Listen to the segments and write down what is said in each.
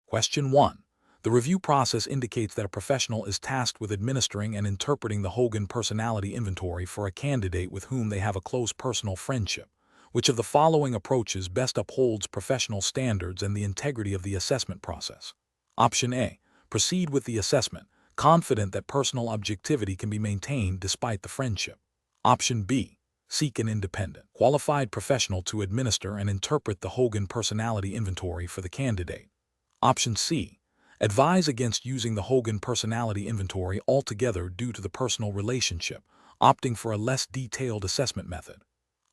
Question 1. The review process indicates that a professional is tasked with administering and interpreting the Hogan personality inventory for a candidate with whom they have a close personal friendship. Which of the following approaches best upholds professional standards and the integrity of the assessment process? Option A. Proceed with the assessment, confident that personal objectivity can be maintained despite the friendship. Option B. Seek an independent, qualified professional to administer and interpret the Hogan personality inventory for the candidate. Option C. Advise against using the Hogan personality inventory altogether due to the personal relationship, opting for a less detailed assessment method.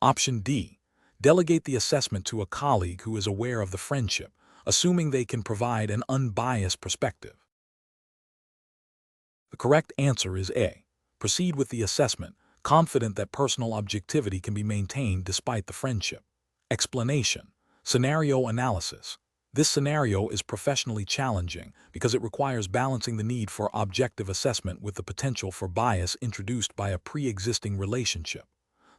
Option D. Delegate the assessment to a colleague who is aware of the friendship, assuming they can provide an unbiased perspective. The correct answer is A. Proceed with the assessment, confident that personal objectivity can be maintained despite the friendship. Explanation. Scenario analysis. This scenario is professionally challenging because it requires balancing the need for objective assessment with the potential for bias introduced by a pre-existing relationship.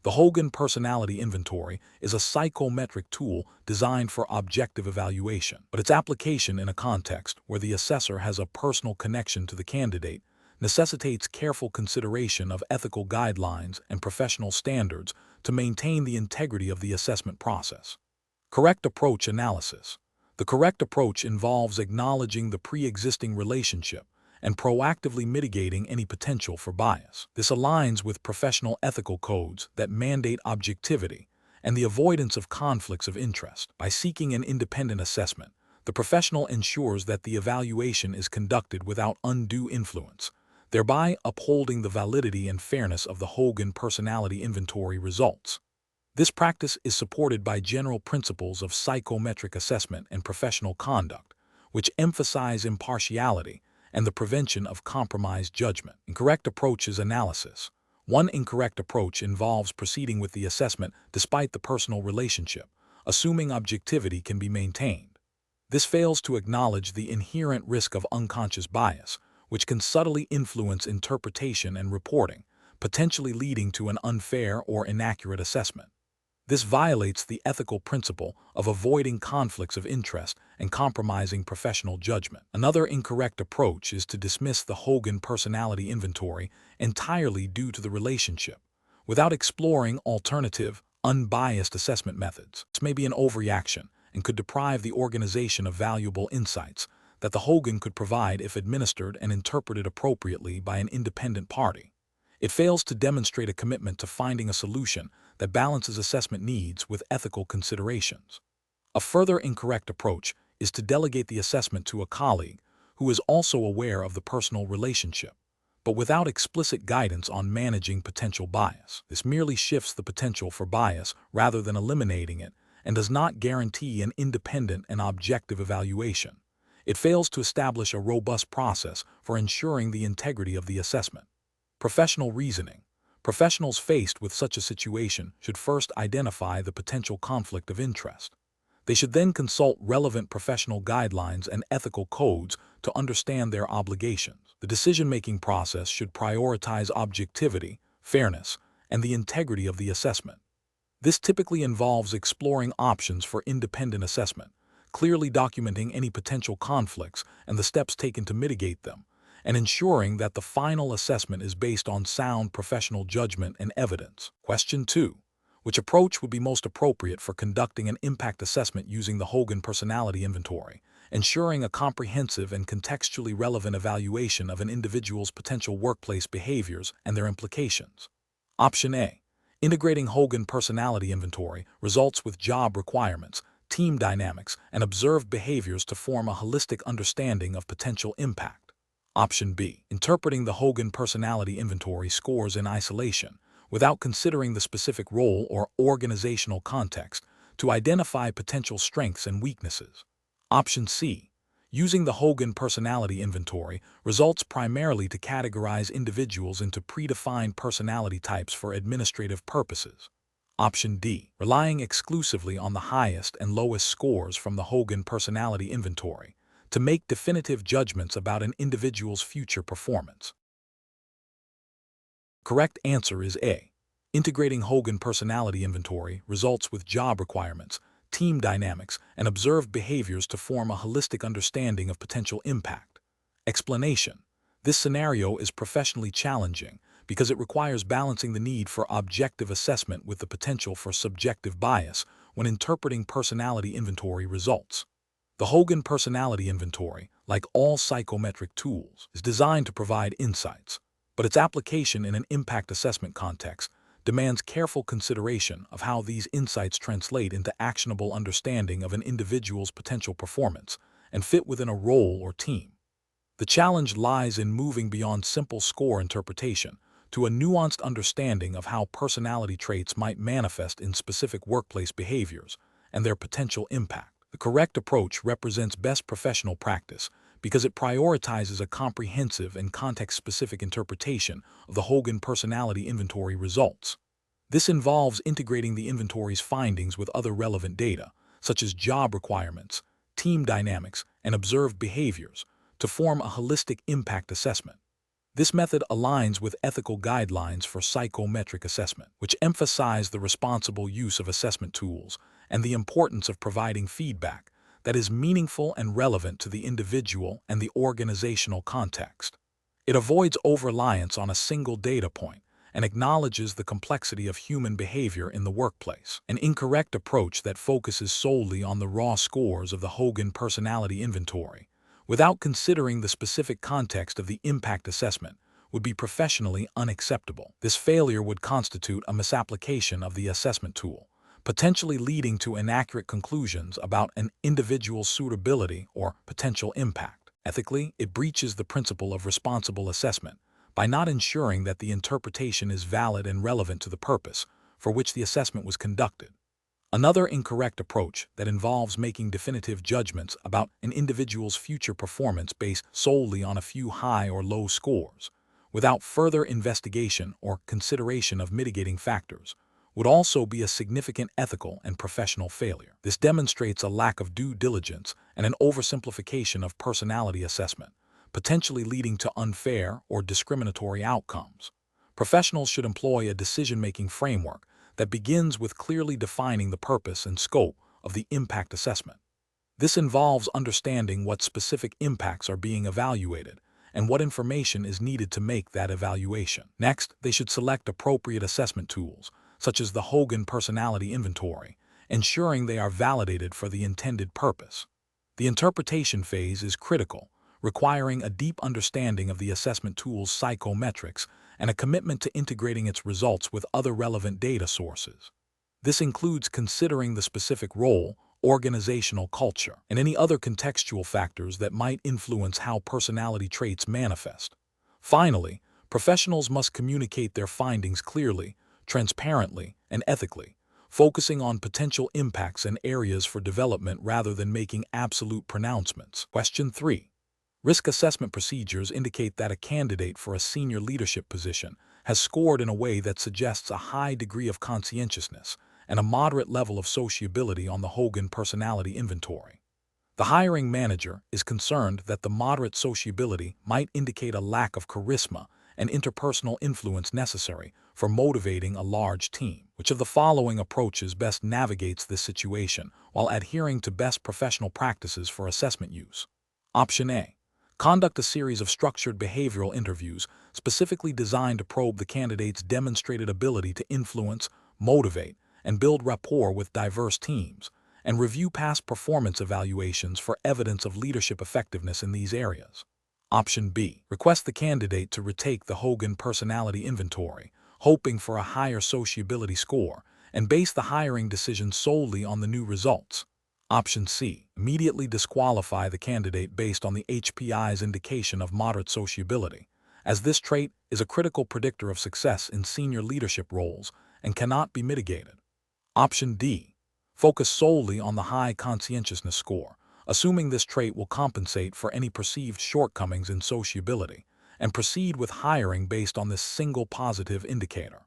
The Hogan personality inventory is a psychometric tool designed for objective evaluation, but its application in a context where the assessor has a personal connection to the candidate necessitates careful consideration of ethical guidelines and professional standards to maintain the integrity of the assessment process. Correct approach analysis. The correct approach involves acknowledging the pre-existing relationship and proactively mitigating any potential for bias. This aligns with professional ethical codes that mandate objectivity and the avoidance of conflicts of interest. By seeking an independent assessment, the professional ensures that the evaluation is conducted without undue influence, thereby upholding the validity and fairness of the Hogan personality inventory results. This practice is supported by general principles of psychometric assessment and professional conduct, which emphasize impartiality and the prevention of compromised judgment. Incorrect approaches analysis. One incorrect approach involves proceeding with the assessment despite the personal relationship, assuming objectivity can be maintained. This fails to acknowledge the inherent risk of unconscious bias, which can subtly influence interpretation and reporting, potentially leading to an unfair or inaccurate assessment. This violates the ethical principle of avoiding conflicts of interest and compromising professional judgment. Another incorrect approach is to dismiss the Hogan personality inventory entirely due to the relationship, without exploring alternative, unbiased assessment methods. This may be an overreaction and could deprive the organization of valuable insights that the Hogan could provide if administered and interpreted appropriately by an independent party. It fails to demonstrate a commitment to finding a solution that balances assessment needs with ethical considerations. A further incorrect approach is to delegate the assessment to a colleague who is also aware of the personal relationship, but without explicit guidance on managing potential bias. This merely shifts the potential for bias rather than eliminating it and does not guarantee an independent and objective evaluation. It fails to establish a robust process for ensuring the integrity of the assessment. Professional reasoning. Professionals faced with such a situation should first identify the potential conflict of interest. They should then consult relevant professional guidelines and ethical codes to understand their obligations. The decision-making process should prioritize objectivity, fairness, and the integrity of the assessment. This typically involves exploring options for independent assessment, clearly documenting any potential conflicts and the steps taken to mitigate them, and ensuring that the final assessment is based on sound professional judgment and evidence. Question 2. Which approach would be most appropriate for conducting an impact assessment using the Hogan personality inventory, ensuring a comprehensive and contextually relevant evaluation of an individual's potential workplace behaviors and their implications? Option A. Integrating Hogan personality inventory results with job requirements, team dynamics, and observed behaviors to form a holistic understanding of potential impact. Option B. Interpreting the Hogan personality inventory scores in isolation, without considering the specific role or organizational context, to identify potential strengths and weaknesses. Option C. Using the Hogan personality inventory results primarily to categorize individuals into predefined personality types for administrative purposes. Option D. Relying exclusively on the highest and lowest scores from the Hogan personality inventory to make definitive judgments about an individual's future performance. Correct answer is A. Integrating Hogan personality inventory results with job requirements, team dynamics, and observed behaviors to form a holistic understanding of potential impact. Explanation. This scenario is professionally challenging because it requires balancing the need for objective assessment with the potential for subjective bias when interpreting personality inventory results. The Hogan Personality Inventory, like all psychometric tools, is designed to provide insights, but its application in an impact assessment context demands careful consideration of how these insights translate into actionable understanding of an individual's potential performance and fit within a role or team. The challenge lies in moving beyond simple score interpretation to a nuanced understanding of how personality traits might manifest in specific workplace behaviors and their potential impact. The correct approach represents best professional practice because it prioritizes a comprehensive and context-specific interpretation of the Hogan Personality Inventory results. This involves integrating the inventory's findings with other relevant data, such as job requirements, team dynamics, and observed behaviors, to form a holistic impact assessment. This method aligns with ethical guidelines for psychometric assessment, which emphasize the responsible use of assessment tools and the importance of providing feedback that is meaningful and relevant to the individual and the organizational context. It avoids over-reliance on a single data point and acknowledges the complexity of human behavior in the workplace. An incorrect approach that focuses solely on the raw scores of the Hogan Personality Inventory, without considering the specific context of the impact assessment, would be professionally unacceptable. This failure would constitute a misapplication of the assessment tool, potentially leading to inaccurate conclusions about an individual's suitability or potential impact. Ethically, it breaches the principle of responsible assessment by not ensuring that the interpretation is valid and relevant to the purpose for which the assessment was conducted. Another incorrect approach that involves making definitive judgments about an individual's future performance based solely on a few high or low scores, without further investigation or consideration of mitigating factors, would also be a significant ethical and professional failure. This demonstrates a lack of due diligence and an oversimplification of personality assessment, potentially leading to unfair or discriminatory outcomes. Professionals should employ a decision-making framework that begins with clearly defining the purpose and scope of the impact assessment. This involves understanding what specific impacts are being evaluated and what information is needed to make that evaluation. Next, they should select appropriate assessment tools, such as the Hogan Personality Inventory, ensuring they are validated for the intended purpose. The interpretation phase is critical, requiring a deep understanding of the assessment tool's psychometrics and a commitment to integrating its results with other relevant data sources. This includes considering the specific role, organizational culture, and any other contextual factors that might influence how personality traits manifest. Finally, professionals must communicate their findings clearly, transparently, and ethically, focusing on potential impacts and areas for development rather than making absolute pronouncements. Question 3. Risk assessment procedures indicate that a candidate for a senior leadership position has scored in a way that suggests a high degree of conscientiousness and a moderate level of sociability on the Hogan Personality Inventory. The hiring manager is concerned that the moderate sociability might indicate a lack of charisma and interpersonal influence necessary for motivating a large team. Which of the following approaches best navigates this situation while adhering to best professional practices for assessment use? Option A. Conduct a series of structured behavioral interviews specifically designed to probe the candidate's demonstrated ability to influence, motivate, and build rapport with diverse teams, and review past performance evaluations for evidence of leadership effectiveness in these areas. Option B. Request the candidate to retake the Hogan Personality Inventory, hoping for a higher sociability score, and base the hiring decision solely on the new results. Option C. Immediately disqualify the candidate based on the HPI's indication of moderate sociability, as this trait is a critical predictor of success in senior leadership roles and cannot be mitigated. Option D. Focus solely on the high conscientiousness score, assuming this trait will compensate for any perceived shortcomings in sociability, and proceed with hiring based on this single positive indicator.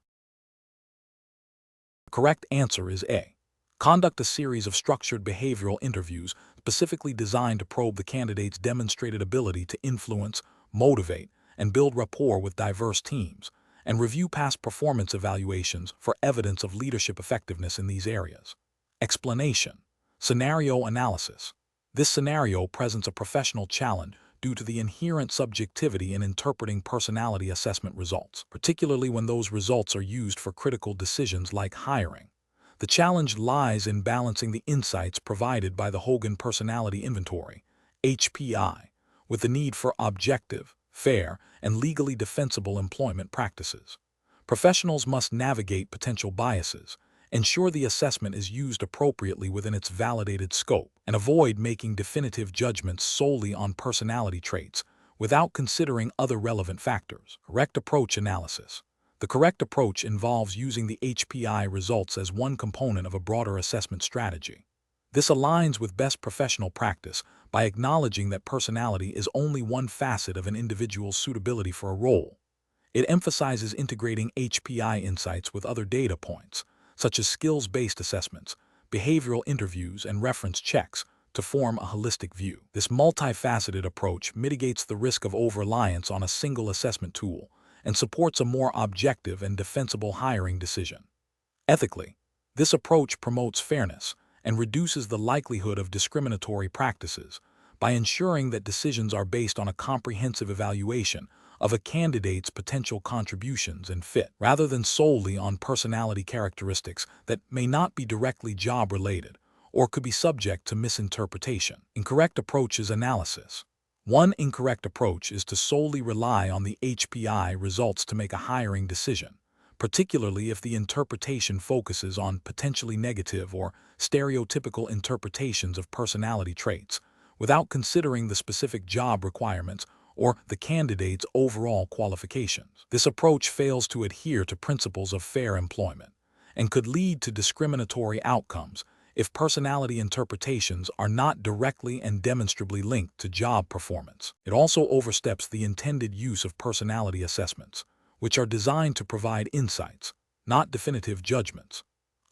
The correct answer is A. Conduct a series of structured behavioral interviews specifically designed to probe the candidate's demonstrated ability to influence, motivate, and build rapport with diverse teams, and review past performance evaluations for evidence of leadership effectiveness in these areas. Explanation. Scenario analysis. This scenario presents a professional challenge due to the inherent subjectivity in interpreting personality assessment results, particularly when those results are used for critical decisions like hiring. The challenge lies in balancing the insights provided by the Hogan Personality Inventory, HPI, with the need for objective, fair, and legally defensible employment practices. Professionals must navigate potential biases, ensure the assessment is used appropriately within its validated scope, and avoid making definitive judgments solely on personality traits without considering other relevant factors. Correct approach analysis. The correct approach involves using the HPI results as one component of a broader assessment strategy. This aligns with best professional practice by acknowledging that personality is only one facet of an individual's suitability for a role. It emphasizes integrating HPI insights with other data points, such as skills-based assessments, behavioral interviews, and reference checks, to form a holistic view. This multifaceted approach mitigates the risk of over-reliance on a single assessment tool and supports a more objective and defensible hiring decision. Ethically, this approach promotes fairness and reduces the likelihood of discriminatory practices by ensuring that decisions are based on a comprehensive evaluation of a candidate's potential contributions and fit, rather than solely on personality characteristics that may not be directly job-related or could be subject to misinterpretation. Incorrect approaches analysis. One incorrect approach is to solely rely on the HPI results to make a hiring decision, particularly if the interpretation focuses on potentially negative or stereotypical interpretations of personality traits, without considering the specific job requirements or the candidate's overall qualifications. This approach fails to adhere to principles of fair employment and could lead to discriminatory outcomes if personality interpretations are not directly and demonstrably linked to job performance. It also oversteps the intended use of personality assessments, which are designed to provide insights, not definitive judgments.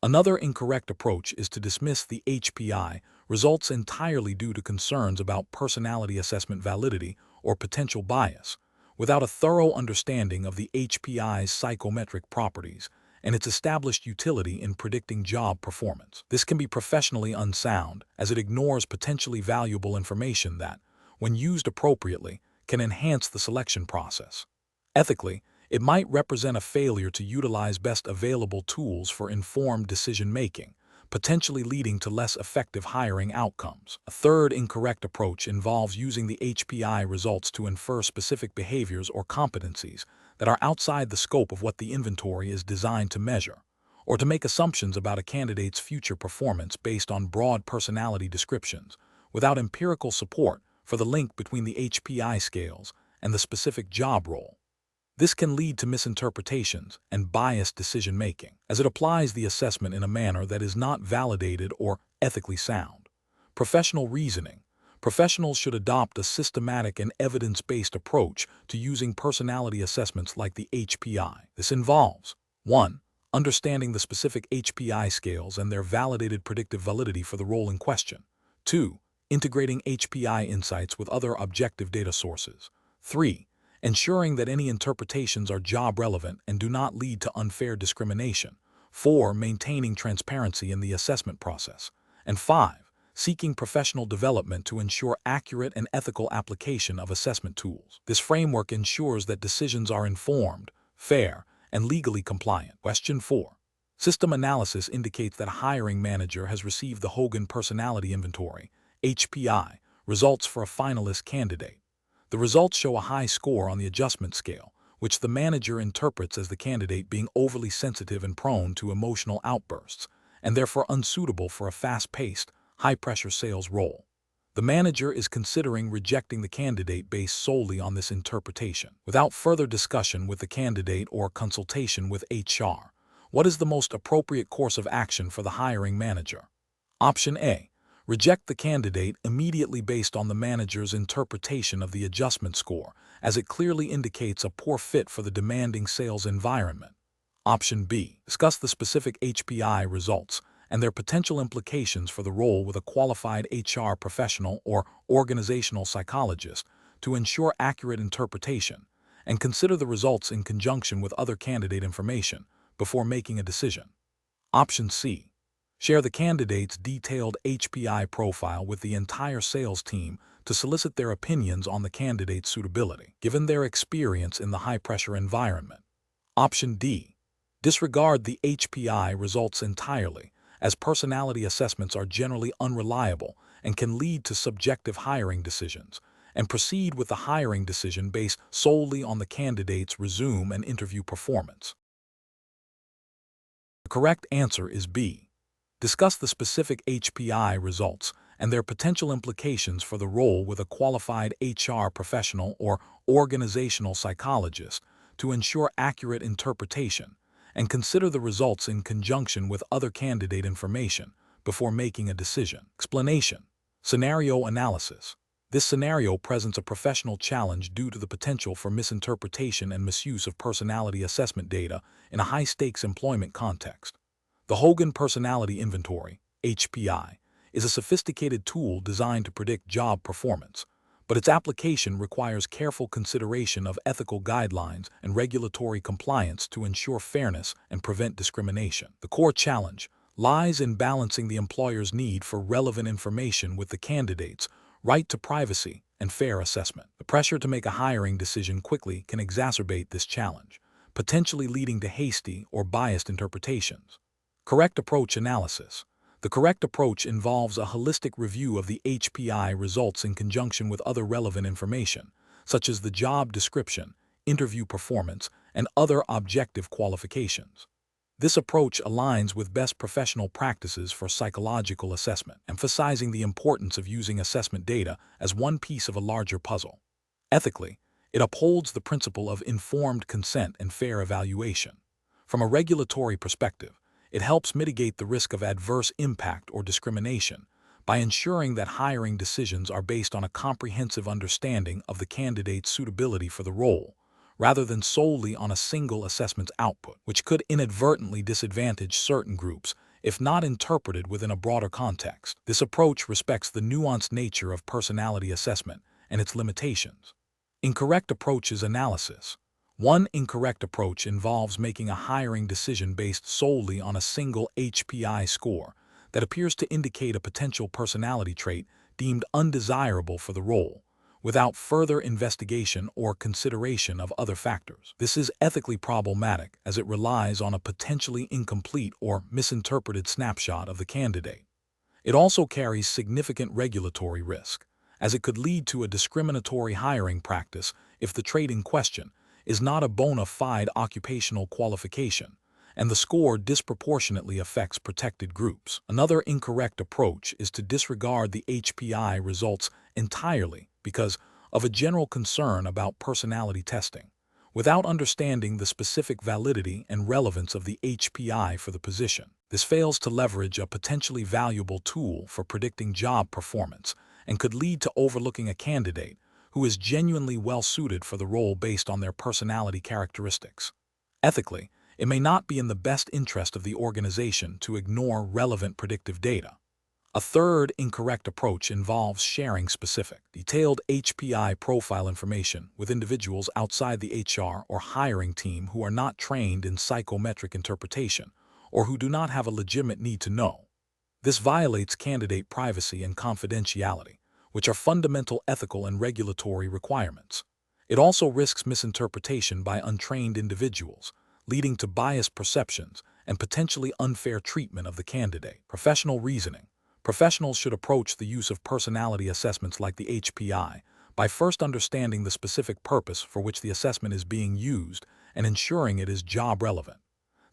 Another incorrect approach is to dismiss the HPI results entirely due to concerns about personality assessment validity or potential bias, without a thorough understanding of the HPI's psychometric properties and its established utility in predicting job performance. This can be professionally unsound, as it ignores potentially valuable information that, when used appropriately, can enhance the selection process. Ethically, it might represent a failure to utilize best available tools for informed decision-making, potentially leading to less effective hiring outcomes. A third incorrect approach involves using the HPI results to infer specific behaviors or competencies that are outside the scope of what the inventory is designed to measure, or to make assumptions about a candidate's future performance based on broad personality descriptions, without empirical support for the link between the HPI scales and the specific job role. This can lead to misinterpretations and biased decision-making, as it applies the assessment in a manner that is not validated or ethically sound. Professional reasoning. Professionals should adopt a systematic and evidence-based approach to using personality assessments like the HPI. This involves 1. Understanding the specific HPI scales and their validated predictive validity for the role in question. 2. Integrating HPI insights with other objective data sources. 3. Ensuring that any interpretations are job-relevant and do not lead to unfair discrimination. 4. Maintaining transparency in the assessment process. And 5. Seeking professional development to ensure accurate and ethical application of assessment tools. This framework ensures that decisions are informed, fair, and legally compliant. Question 4. System analysis indicates that a hiring manager has received the Hogan Personality Inventory, HPI, results for a finalist candidate. The results show a high score on the adjustment scale, which the manager interprets as the candidate being overly sensitive and prone to emotional outbursts, and therefore unsuitable for a fast-paced, high-pressure sales role. The manager is considering rejecting the candidate based solely on this interpretation. Without further discussion with the candidate or consultation with HR, what is the most appropriate course of action for the hiring manager? Option A. Reject the candidate immediately based on the manager's interpretation of the adjustment score, as it clearly indicates a poor fit for the demanding sales environment. Option B. Discuss the specific HPI results and their potential implications for the role with a qualified HR professional or organizational psychologist to ensure accurate interpretation, and consider the results in conjunction with other candidate information before making a decision. Option C. Share the candidate's detailed HPI profile with the entire sales team to solicit their opinions on the candidate's suitability, given their experience in the high-pressure environment. Option D. Disregard the HPI results entirely, as personality assessments are generally unreliable and can lead to subjective hiring decisions, and proceed with the hiring decision based solely on the candidate's resume and interview performance. The correct answer is B. Discuss the specific HPI results and their potential implications for the role with a qualified HR professional or organizational psychologist to ensure accurate interpretation, and consider the results in conjunction with other candidate information before making a decision. Explanation. Scenario analysis. This scenario presents a professional challenge due to the potential for misinterpretation and misuse of personality assessment data in a high-stakes employment context. The Hogan Personality Inventory, HPI, is a sophisticated tool designed to predict job performance, but its application requires careful consideration of ethical guidelines and regulatory compliance to ensure fairness and prevent discrimination. The core challenge lies in balancing the employer's need for relevant information with the candidate's right to privacy and fair assessment. The pressure to make a hiring decision quickly can exacerbate this challenge, potentially leading to hasty or biased interpretations. Correct approach analysis. The correct approach involves a holistic review of the HPI results in conjunction with other relevant information, such as the job description, interview performance, and other objective qualifications. This approach aligns with best professional practices for psychological assessment, emphasizing the importance of using assessment data as one piece of a larger puzzle. Ethically, it upholds the principle of informed consent and fair evaluation. From a regulatory perspective, it helps mitigate the risk of adverse impact or discrimination by ensuring that hiring decisions are based on a comprehensive understanding of the candidate's suitability for the role, rather than solely on a single assessment's output, which could inadvertently disadvantage certain groups if not interpreted within a broader context. This approach respects the nuanced nature of personality assessment and its limitations. Incorrect approaches analysis. One incorrect approach involves making a hiring decision based solely on a single HPI score that appears to indicate a potential personality trait deemed undesirable for the role, without further investigation or consideration of other factors. This is ethically problematic as it relies on a potentially incomplete or misinterpreted snapshot of the candidate. It also carries significant regulatory risk, as it could lead to a discriminatory hiring practice if the trait in question is not a bona fide occupational qualification, and the score disproportionately affects protected groups. Another incorrect approach is to disregard the HPI results entirely because of a general concern about personality testing, without understanding the specific validity and relevance of the HPI for the position. This fails to leverage a potentially valuable tool for predicting job performance and could lead to overlooking a candidate who is genuinely well-suited for the role based on their personality characteristics. Ethically, it may not be in the best interest of the organization to ignore relevant predictive data. A third incorrect approach involves sharing specific, detailed HPI profile information with individuals outside the HR or hiring team who are not trained in psychometric interpretation or who do not have a legitimate need to know. This violates candidate privacy and confidentiality, which are fundamental ethical and regulatory requirements. It also risks misinterpretation by untrained individuals, leading to biased perceptions and potentially unfair treatment of the candidate. Professional reasoning. Professionals should approach the use of personality assessments like the HPI by first understanding the specific purpose for which the assessment is being used and ensuring it is job relevant.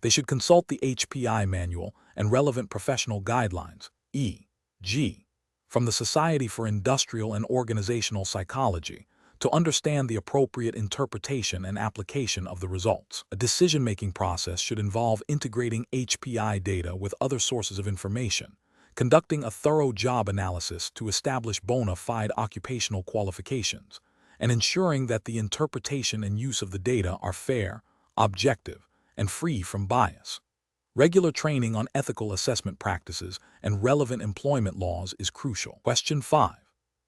They should consult the HPI manual and relevant professional guidelines, e.g., from the Society for Industrial and Organizational Psychology, to understand the appropriate interpretation and application of the results. A decision-making process should involve integrating HPI data with other sources of information, conducting a thorough job analysis to establish bona fide occupational qualifications, and ensuring that the interpretation and use of the data are fair, objective, and free from bias. Regular training on ethical assessment practices and relevant employment laws is crucial. Question 5.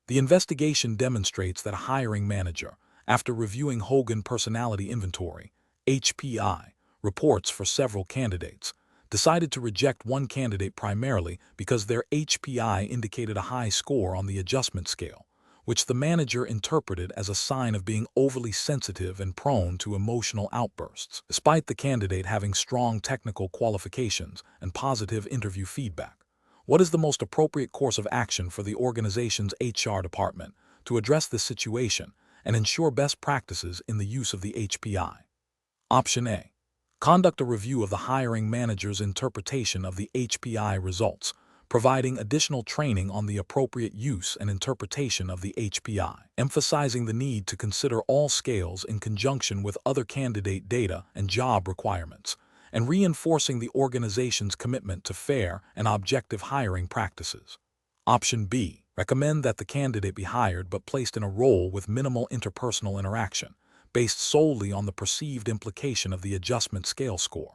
The investigation demonstrates that a hiring manager, after reviewing Hogan Personality Inventory, HPI, reports for several candidates, decided to reject one candidate primarily because their HPI indicated a high score on the adjustment scale, which the manager interpreted as a sign of being overly sensitive and prone to emotional outbursts, despite the candidate having strong technical qualifications and positive interview feedback. What is the most appropriate course of action for the organization's HR department to address this situation and ensure best practices in the use of the HPI? Option A. Conduct a review of the hiring manager's interpretation of the HPI results, providing additional training on the appropriate use and interpretation of the HPI, emphasizing the need to consider all scales in conjunction with other candidate data and job requirements, and reinforcing the organization's commitment to fair and objective hiring practices. Option B. Recommend that the candidate be hired but placed in a role with minimal interpersonal interaction, based solely on the perceived implication of the adjustment scale score.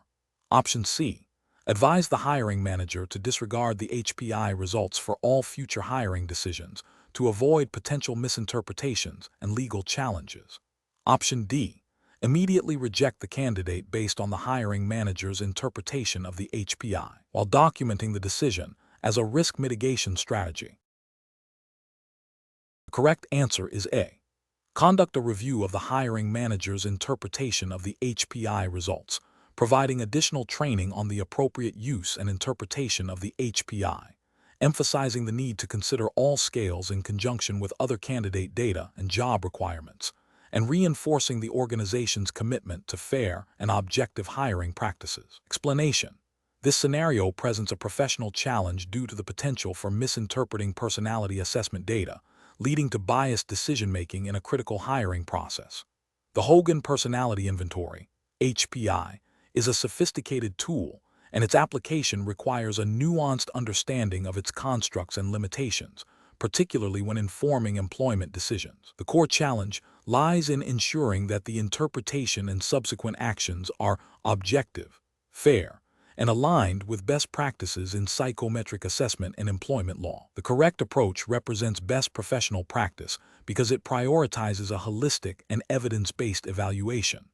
Option C. Advise the hiring manager to disregard the HPI results for all future hiring decisions to avoid potential misinterpretations and legal challenges. Option D. Immediately reject the candidate based on the hiring manager's interpretation of the HPI, while documenting the decision as a risk mitigation strategy. The correct answer is A. Conduct a review of the hiring manager's interpretation of the HPI results, providing additional training on the appropriate use and interpretation of the HPI, emphasizing the need to consider all scales in conjunction with other candidate data and job requirements, and reinforcing the organization's commitment to fair and objective hiring practices. Explanation. This scenario presents a professional challenge due to the potential for misinterpreting personality assessment data, leading to biased decision-making in a critical hiring process. The Hogan Personality Inventory, HPI, is a sophisticated tool, and its application requires a nuanced understanding of its constructs and limitations, particularly when informing employment decisions. The core challenge lies in ensuring that the interpretation and subsequent actions are objective, fair, and aligned with best practices in psychometric assessment and employment law. The correct approach represents best professional practice because it prioritizes a holistic and evidence-based evaluation.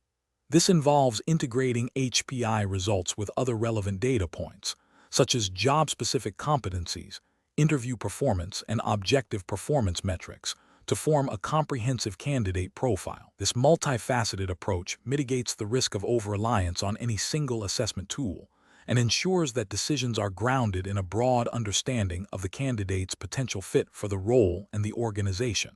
This involves integrating HPI results with other relevant data points, such as job-specific competencies, interview performance, and objective performance metrics, to form a comprehensive candidate profile. This multifaceted approach mitigates the risk of over-reliance on any single assessment tool, and ensures that decisions are grounded in a broad understanding of the candidate's potential fit for the role and the organization.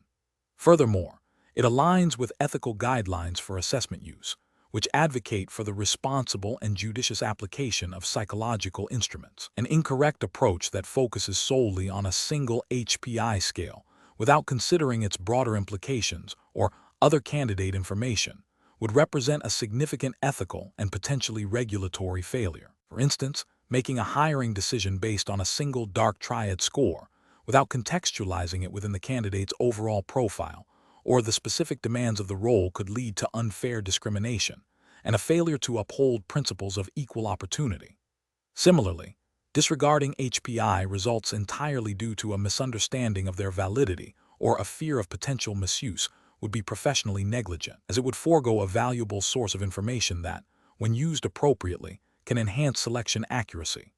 Furthermore, it aligns with ethical guidelines for assessment use, which advocate for the responsible and judicious application of psychological instruments. An incorrect approach that focuses solely on a single HPI scale without considering its broader implications or other candidate information would represent a significant ethical and potentially regulatory failure. For instance, making a hiring decision based on a single dark triad score without contextualizing it within the candidate's overall profile or the specific demands of the role could lead to unfair discrimination and a failure to uphold principles of equal opportunity. Similarly, disregarding HPI results entirely due to a misunderstanding of their validity or a fear of potential misuse would be professionally negligent, as it would forego a valuable source of information that, when used appropriately, can enhance selection accuracy.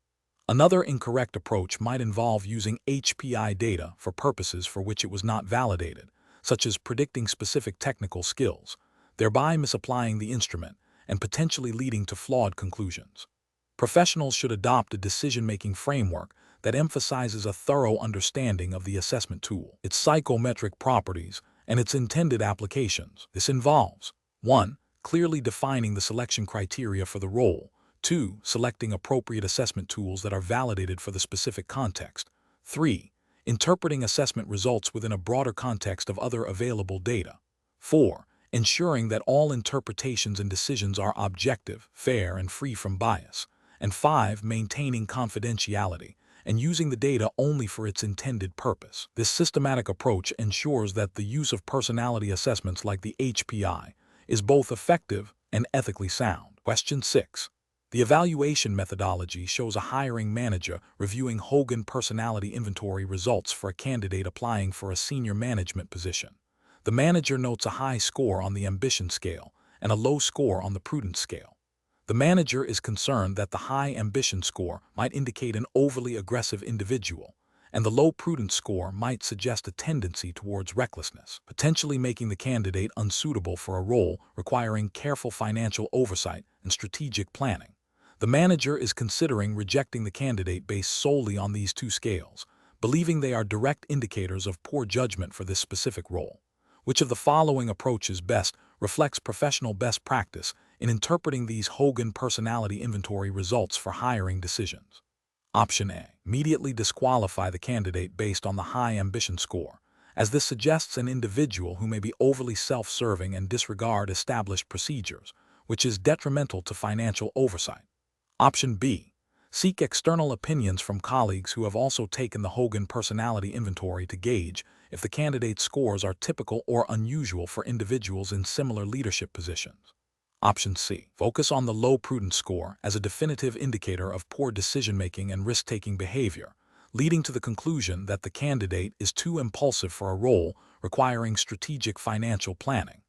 Another incorrect approach might involve using HPI data for purposes for which it was not validated, such as predicting specific technical skills, thereby misapplying the instrument and potentially leading to flawed conclusions. Professionals should adopt a decision-making framework that emphasizes a thorough understanding of the assessment tool, its psychometric properties, and its intended applications. This involves 1. Clearly defining the selection criteria for the role, 2. Selecting appropriate assessment tools that are validated for the specific context, 3. Interpreting assessment results within a broader context of other available data, 4. Ensuring that all interpretations and decisions are objective, fair, and free from bias, and 5. Maintaining confidentiality and using the data only for its intended purpose. This systematic approach ensures that the use of personality assessments like the HPI is both effective and ethically sound. Question 6. The evaluation methodology shows a hiring manager reviewing Hogan Personality Inventory results for a candidate applying for a senior management position. The manager notes a high score on the ambition scale and a low score on the prudence scale. The manager is concerned that the high ambition score might indicate an overly aggressive individual, and the low prudence score might suggest a tendency towards recklessness, potentially making the candidate unsuitable for a role requiring careful financial oversight and strategic planning. The manager is considering rejecting the candidate based solely on these two scales, believing they are direct indicators of poor judgment for this specific role. Which of the following approaches best reflects professional best practice in interpreting these Hogan personality inventory results for hiring decisions? Option A. Immediately disqualify the candidate based on the high ambition score, as this suggests an individual who may be overly self-serving and disregard established procedures, which is detrimental to financial oversight. Option B. Seek external opinions from colleagues who have also taken the Hogan personality inventory to gauge if the candidate's scores are typical or unusual for individuals in similar leadership positions. Option C. Focus on the low prudence score as a definitive indicator of poor decision-making and risk-taking behavior, leading to the conclusion that the candidate is too impulsive for a role requiring strategic financial planning.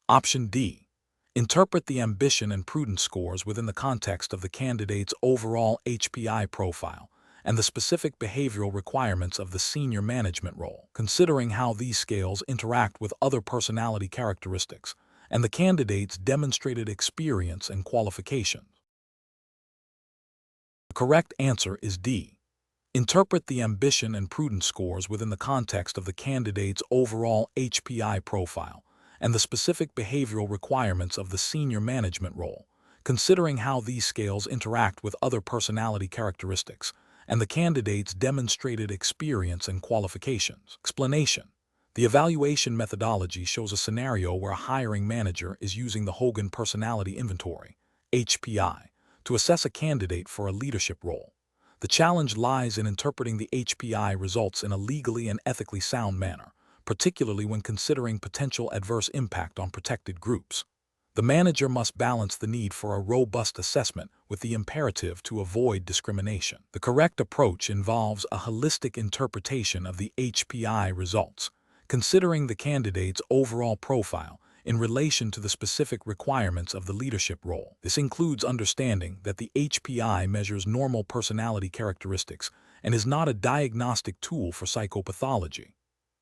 Option D. Interpret the ambition and prudence scores within the context of the candidate's overall HPI profile and the specific behavioral requirements of the senior management role, considering how these scales interact with other personality characteristics and the candidate's demonstrated experience and qualifications. The correct answer is D. Interpret the ambition and prudence scores within the context of the candidate's overall HPI profile and the specific behavioral requirements of the senior management role, considering how these scales interact with other personality characteristics and the candidate's demonstrated experience and qualifications. Explanation. The evaluation methodology shows a scenario where a hiring manager is using the Hogan Personality Inventory, HPI, to assess a candidate for a leadership role. The challenge lies in interpreting the HPI results in a legally and ethically sound manner, particularly when considering potential adverse impact on protected groups. The manager must balance the need for a robust assessment with the imperative to avoid discrimination. The correct approach involves a holistic interpretation of the HPI results, considering the candidate's overall profile in relation to the specific requirements of the leadership role. This includes understanding that the HPI measures normal personality characteristics and is not a diagnostic tool for psychopathology.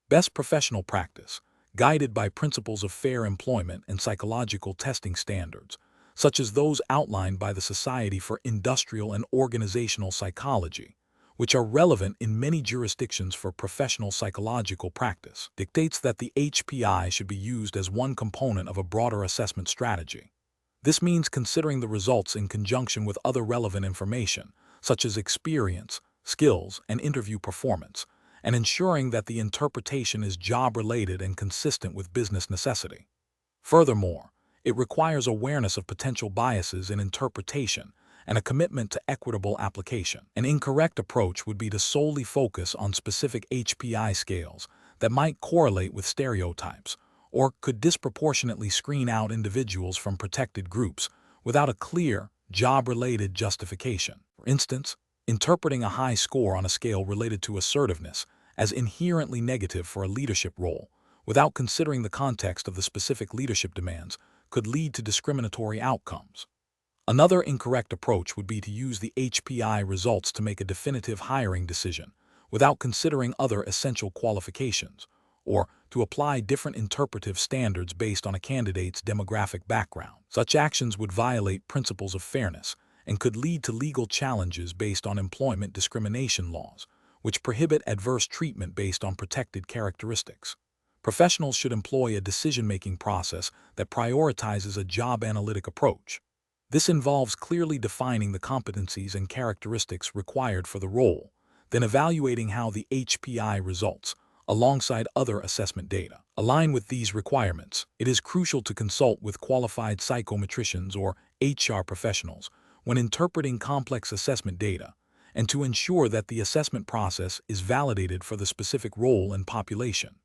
Best professional practice, guided by principles of fair employment and psychological testing standards, such as those outlined by the Society for Industrial and Organizational Psychology, which are relevant in many jurisdictions for professional psychological practice, dictates that the HPI should be used as one component of a broader assessment strategy. This means considering the results in conjunction with other relevant information, such as experience, skills, and interview performance, and ensuring that the interpretation is job-related and consistent with business necessity. Furthermore, it requires awareness of potential biases in interpretation and a commitment to equitable application. An incorrect approach would be to solely focus on specific HPI scales that might correlate with stereotypes or could disproportionately screen out individuals from protected groups without a clear, job-related justification. For instance, interpreting a high score on a scale related to assertiveness as inherently negative for a leadership role, without considering the context of the specific leadership demands, could lead to discriminatory outcomes. Another incorrect approach would be to use the HPI results to make a definitive hiring decision, without considering other essential qualifications, or to apply different interpretive standards based on a candidate's demographic background. Such actions would violate principles of fairness and could lead to legal challenges based on employment discrimination laws, which prohibit adverse treatment based on protected characteristics. Professionals should employ a decision-making process that prioritizes a job analytic approach. This involves clearly defining the competencies and characteristics required for the role, then evaluating how the HPI results, alongside other assessment data, align with these requirements. It is crucial to consult with qualified psychometricians or HR professionals when interpreting complex assessment data, and to ensure that the assessment process is validated for the specific role and population.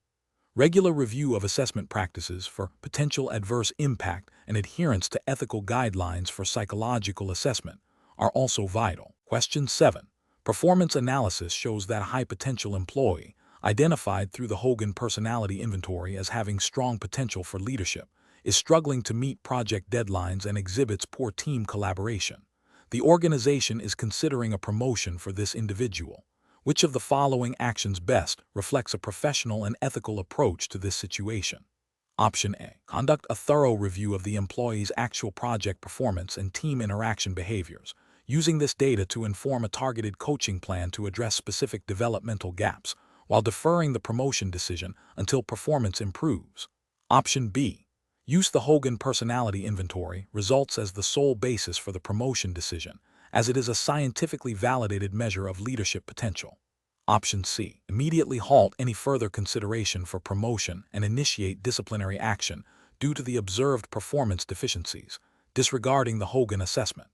Regular review of assessment practices for potential adverse impact and adherence to ethical guidelines for psychological assessment are also vital. Question 7. Performance analysis shows that a high-potential employee, identified through the Hogan Personality Inventory as having strong potential for leadership, is struggling to meet project deadlines and exhibits poor team collaboration. The organization is considering a promotion for this individual. Which of the following actions best reflects a professional and ethical approach to this situation? Option A. Conduct a thorough review of the employee's actual project performance and team interaction behaviors, using this data to inform a targeted coaching plan to address specific developmental gaps, while deferring the promotion decision until performance improves. Option B. Use the Hogan Personality Inventory results as the sole basis for the promotion decision, as it is a scientifically validated measure of leadership potential. Option C. Immediately halt any further consideration for promotion and initiate disciplinary action due to the observed performance deficiencies, disregarding the Hogan assessment.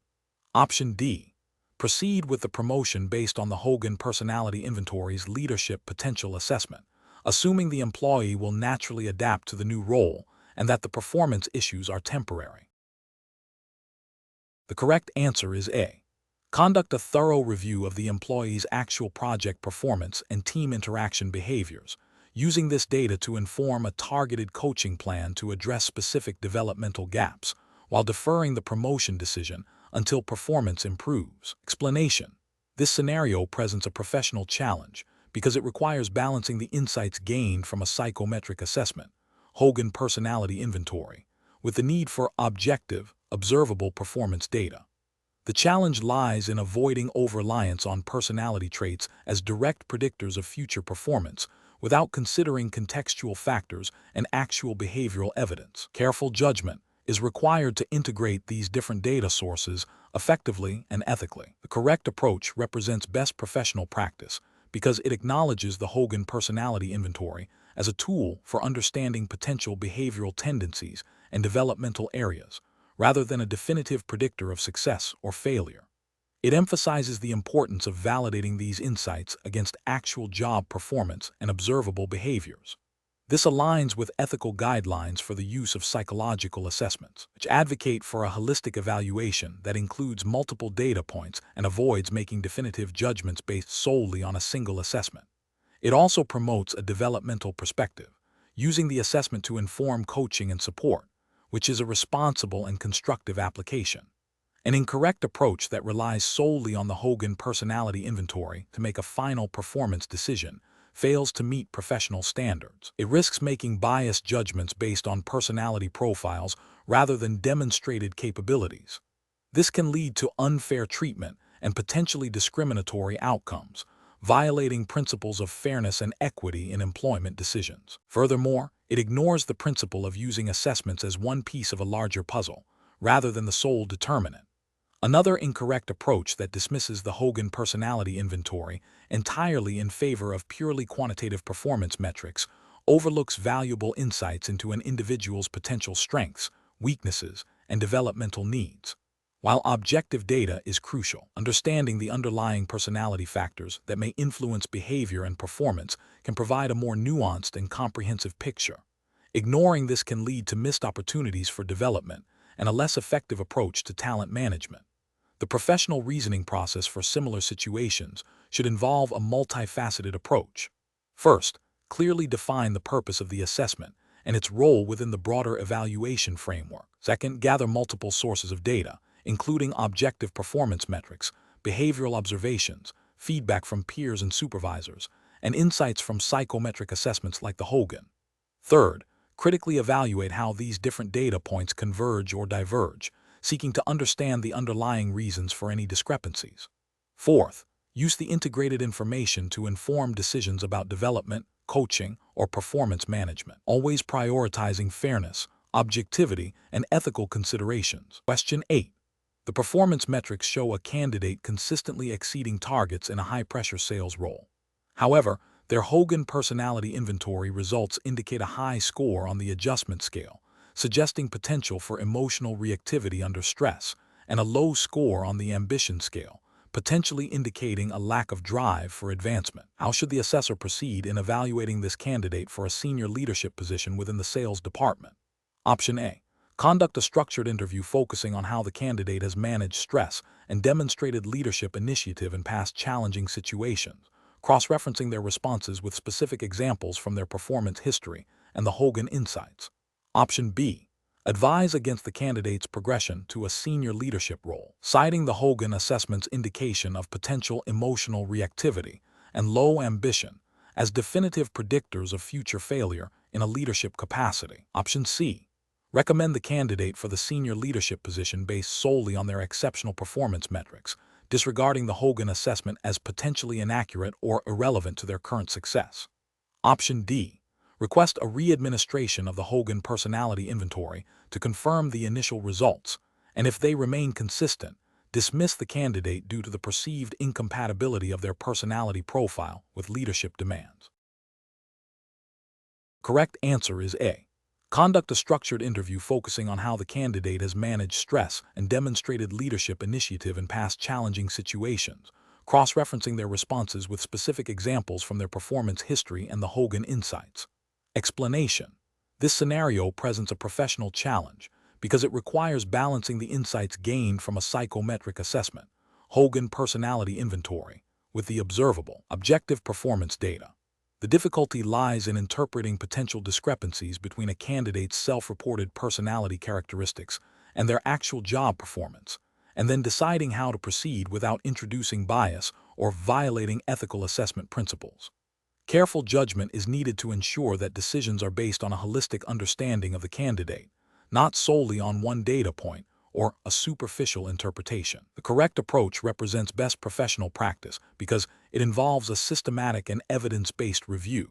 Option D. Proceed with the promotion based on the Hogan Personality Inventory's leadership potential assessment, assuming the employee will naturally adapt to the new role and that the performance issues are temporary. The correct answer is A. Conduct a thorough review of the employee's actual project performance and team interaction behaviors, using this data to inform a targeted coaching plan to address specific developmental gaps, while deferring the promotion decision until performance improves. Explanation: this scenario presents a professional challenge because it requires balancing the insights gained from a psychometric assessment, Hogan Personality Inventory, with the need for objective, observable performance data. The challenge lies in avoiding over-reliance on personality traits as direct predictors of future performance without considering contextual factors and actual behavioral evidence. Careful judgment is required to integrate these different data sources effectively and ethically. The correct approach represents best professional practice because it acknowledges the Hogan Personality Inventory as a tool for understanding potential behavioral tendencies and developmental areas, rather than a definitive predictor of success or failure. It emphasizes the importance of validating these insights against actual job performance and observable behaviors. This aligns with ethical guidelines for the use of psychological assessments, which advocate for a holistic evaluation that includes multiple data points and avoids making definitive judgments based solely on a single assessment. It also promotes a developmental perspective, using the assessment to inform coaching and support, which is a responsible and constructive application. An incorrect approach that relies solely on the Hogan Personality Inventory to make a final performance decision fails to meet professional standards. It risks making biased judgments based on personality profiles rather than demonstrated capabilities. This can lead to unfair treatment and potentially discriminatory outcomes, violating principles of fairness and equity in employment decisions. Furthermore, it ignores the principle of using assessments as one piece of a larger puzzle, rather than the sole determinant. Another incorrect approach that dismisses the Hogan Personality Inventory entirely in favor of purely quantitative performance metrics overlooks valuable insights into an individual's potential strengths, weaknesses, and developmental needs. While objective data is crucial, understanding the underlying personality factors that may influence behavior and performance can provide a more nuanced and comprehensive picture. Ignoring this can lead to missed opportunities for development and a less effective approach to talent management. The professional reasoning process for similar situations should involve a multifaceted approach. First, clearly define the purpose of the assessment and its role within the broader evaluation framework. Second, gather multiple sources of data, including objective performance metrics, behavioral observations, feedback from peers and supervisors, and insights from psychometric assessments like the Hogan. Third, critically evaluate how these different data points converge or diverge, seeking to understand the underlying reasons for any discrepancies. Fourth, use the integrated information to inform decisions about development, coaching, or performance management, always prioritizing fairness, objectivity, and ethical considerations. Question 8. The performance metrics show a candidate consistently exceeding targets in a high-pressure sales role. However, their Hogan Personality Inventory results indicate a high score on the adjustment scale, suggesting potential for emotional reactivity under stress, and a low score on the ambition scale, potentially indicating a lack of drive for advancement. How should the assessor proceed in evaluating this candidate for a senior leadership position within the sales department? Option A. Conduct a structured interview focusing on how the candidate has managed stress and demonstrated leadership initiative in past challenging situations, cross-referencing their responses with specific examples from their performance history and the Hogan insights. Option B. Advise against the candidate's progression to a senior leadership role, citing the Hogan assessment's indication of potential emotional reactivity and low ambition as definitive predictors of future failure in a leadership capacity. Option C. Recommend the candidate for the senior leadership position based solely on their exceptional performance metrics, disregarding the Hogan assessment as potentially inaccurate or irrelevant to their current success. Option D. Request a re-administration of the Hogan personality inventory to confirm the initial results, and if they remain consistent, dismiss the candidate due to the perceived incompatibility of their personality profile with leadership demands. Correct answer is A. Conduct a structured interview focusing on how the candidate has managed stress and demonstrated leadership initiative in past challenging situations, cross-referencing their responses with specific examples from their performance history and the Hogan insights. Explanation. This scenario presents a professional challenge because it requires balancing the insights gained from a psychometric assessment, Hogan personality inventory, with the observable, objective performance data. The difficulty lies in interpreting potential discrepancies between a candidate's self-reported personality characteristics and their actual job performance, and then deciding how to proceed without introducing bias or violating ethical assessment principles. Careful judgment is needed to ensure that decisions are based on a holistic understanding of the candidate, not solely on one data point or a superficial interpretation. The correct approach represents best professional practice because it involves a systematic and evidence-based review.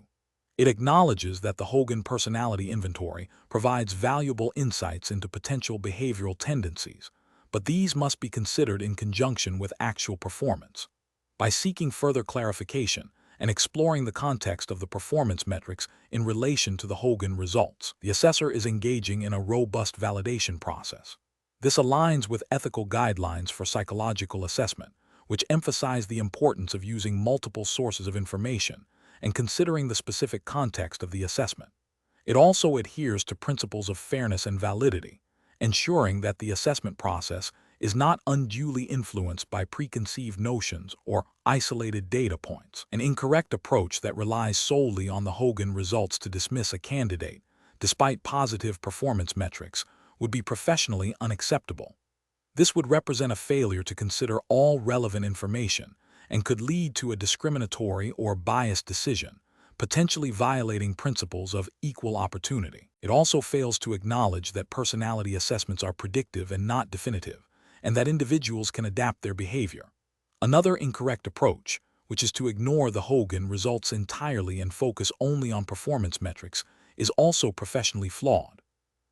It acknowledges that the Hogan personality inventory provides valuable insights into potential behavioral tendencies, but these must be considered in conjunction with actual performance. By seeking further clarification and exploring the context of the performance metrics in relation to the Hogan results, the assessor is engaging in a robust validation process. This aligns with ethical guidelines for psychological assessment, which emphasize the importance of using multiple sources of information and considering the specific context of the assessment. It also adheres to principles of fairness and validity, ensuring that the assessment process is not unduly influenced by preconceived notions or isolated data points. An incorrect approach that relies solely on the Hogan results to dismiss a candidate, despite positive performance metrics, would be professionally unacceptable. This would represent a failure to consider all relevant information and could lead to a discriminatory or biased decision, potentially violating principles of equal opportunity. It also fails to acknowledge that personality assessments are predictive and not definitive, and that individuals can adapt their behavior. Another incorrect approach, which is to ignore the Hogan results entirely and focus only on performance metrics, is also professionally flawed.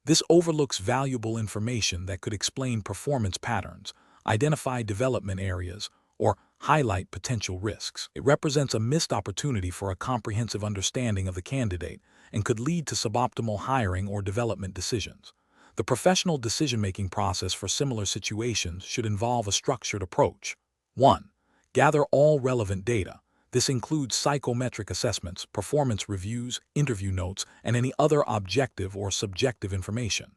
This overlooks valuable information that could explain performance patterns, identify development areas, or highlight potential risks. It represents a missed opportunity for a comprehensive understanding of the candidate and could lead to suboptimal hiring or development decisions. The professional decision-making process for similar situations should involve a structured approach. 1. Gather all relevant data. This includes psychometric assessments, performance reviews, interview notes, and any other objective or subjective information.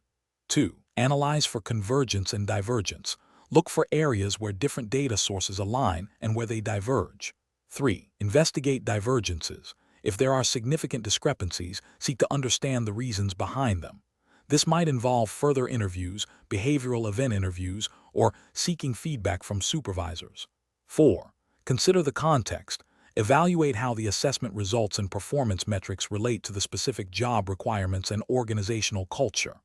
2. Analyze for convergence and divergence. Look for areas where different data sources align and where they diverge. 3. Investigate divergences. If there are significant discrepancies, seek to understand the reasons behind them. This might involve further interviews, behavioral event interviews, or seeking feedback from supervisors. 4. Consider the context. Evaluate how the assessment results and performance metrics relate to the specific job requirements and organizational culture.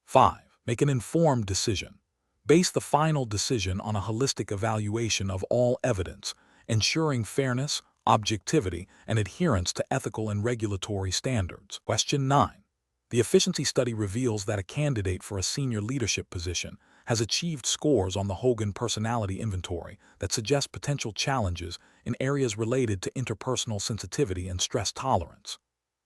5. Make an informed decision. Base the final decision on a holistic evaluation of all evidence, ensuring fairness, objectivity, and adherence to ethical and regulatory standards. Question 9. The efficiency study reveals that a candidate for a senior leadership position has achieved scores on the Hogan personality inventory that suggest potential challenges in areas related to interpersonal sensitivity and stress tolerance.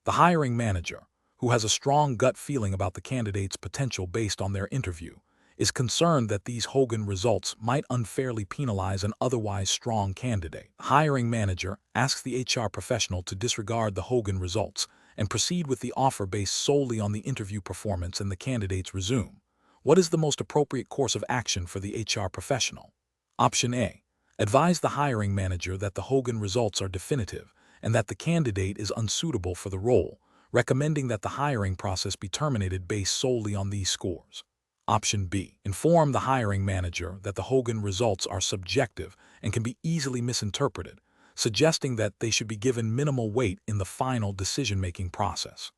The hiring manager, who has a strong gut feeling about the candidate's potential based on their interview, is concerned that these Hogan results might unfairly penalize an otherwise strong candidate. The hiring manager asks the HR professional to disregard the Hogan results and proceed with the offer based solely on the interview performance and the candidate's resume. What is the most appropriate course of action for the HR professional? Option A. Advise the hiring manager that the Hogan results are definitive and that the candidate is unsuitable for the role, recommending that the hiring process be terminated based solely on these scores. Option B. Inform the hiring manager that the Hogan results are subjective and can be easily misinterpreted, suggesting that they should be given minimal weight in the final decision-making process.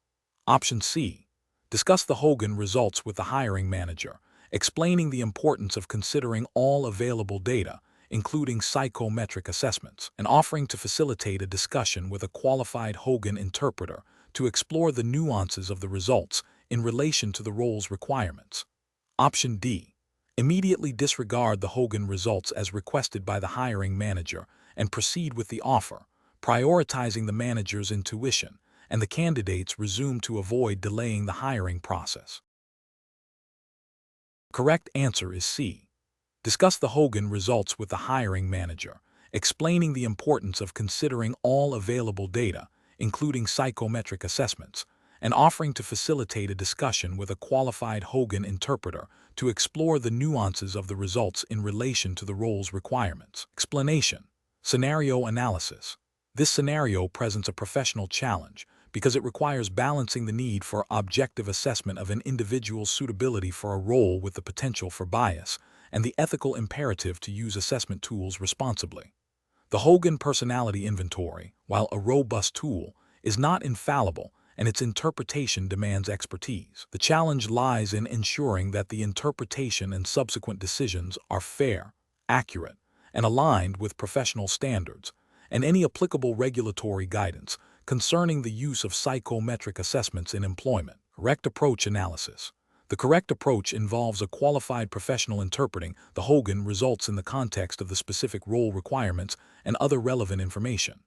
Option C. Discuss the Hogan results with the hiring manager, explaining the importance of considering all available data, including psychometric assessments, and offering to facilitate a discussion with a qualified Hogan interpreter to explore the nuances of the results in relation to the role's requirements. Option D. Immediately disregard the Hogan results as requested by the hiring manager and proceed with the offer, prioritizing the manager's intuition, and the candidates resume to avoid delaying the hiring process. Correct answer is C. Discuss the Hogan results with the hiring manager, explaining the importance of considering all available data, including psychometric assessments, and offering to facilitate a discussion with a qualified Hogan interpreter to explore the nuances of the results in relation to the role's requirements. Explanation. Scenario analysis. This scenario presents a professional challenge because it requires balancing the need for objective assessment of an individual's suitability for a role with the potential for bias and the ethical imperative to use assessment tools responsibly. The Hogan Personality Inventory, while a robust tool, is not infallible, and its interpretation demands expertise. The challenge lies in ensuring that the interpretation and subsequent decisions are fair, accurate, and aligned with professional standards, and any applicable regulatory guidance concerning the use of psychometric assessments in employment. Correct approach analysis. The correct approach involves a qualified professional interpreting the Hogan results in the context of the specific role requirements and other relevant information.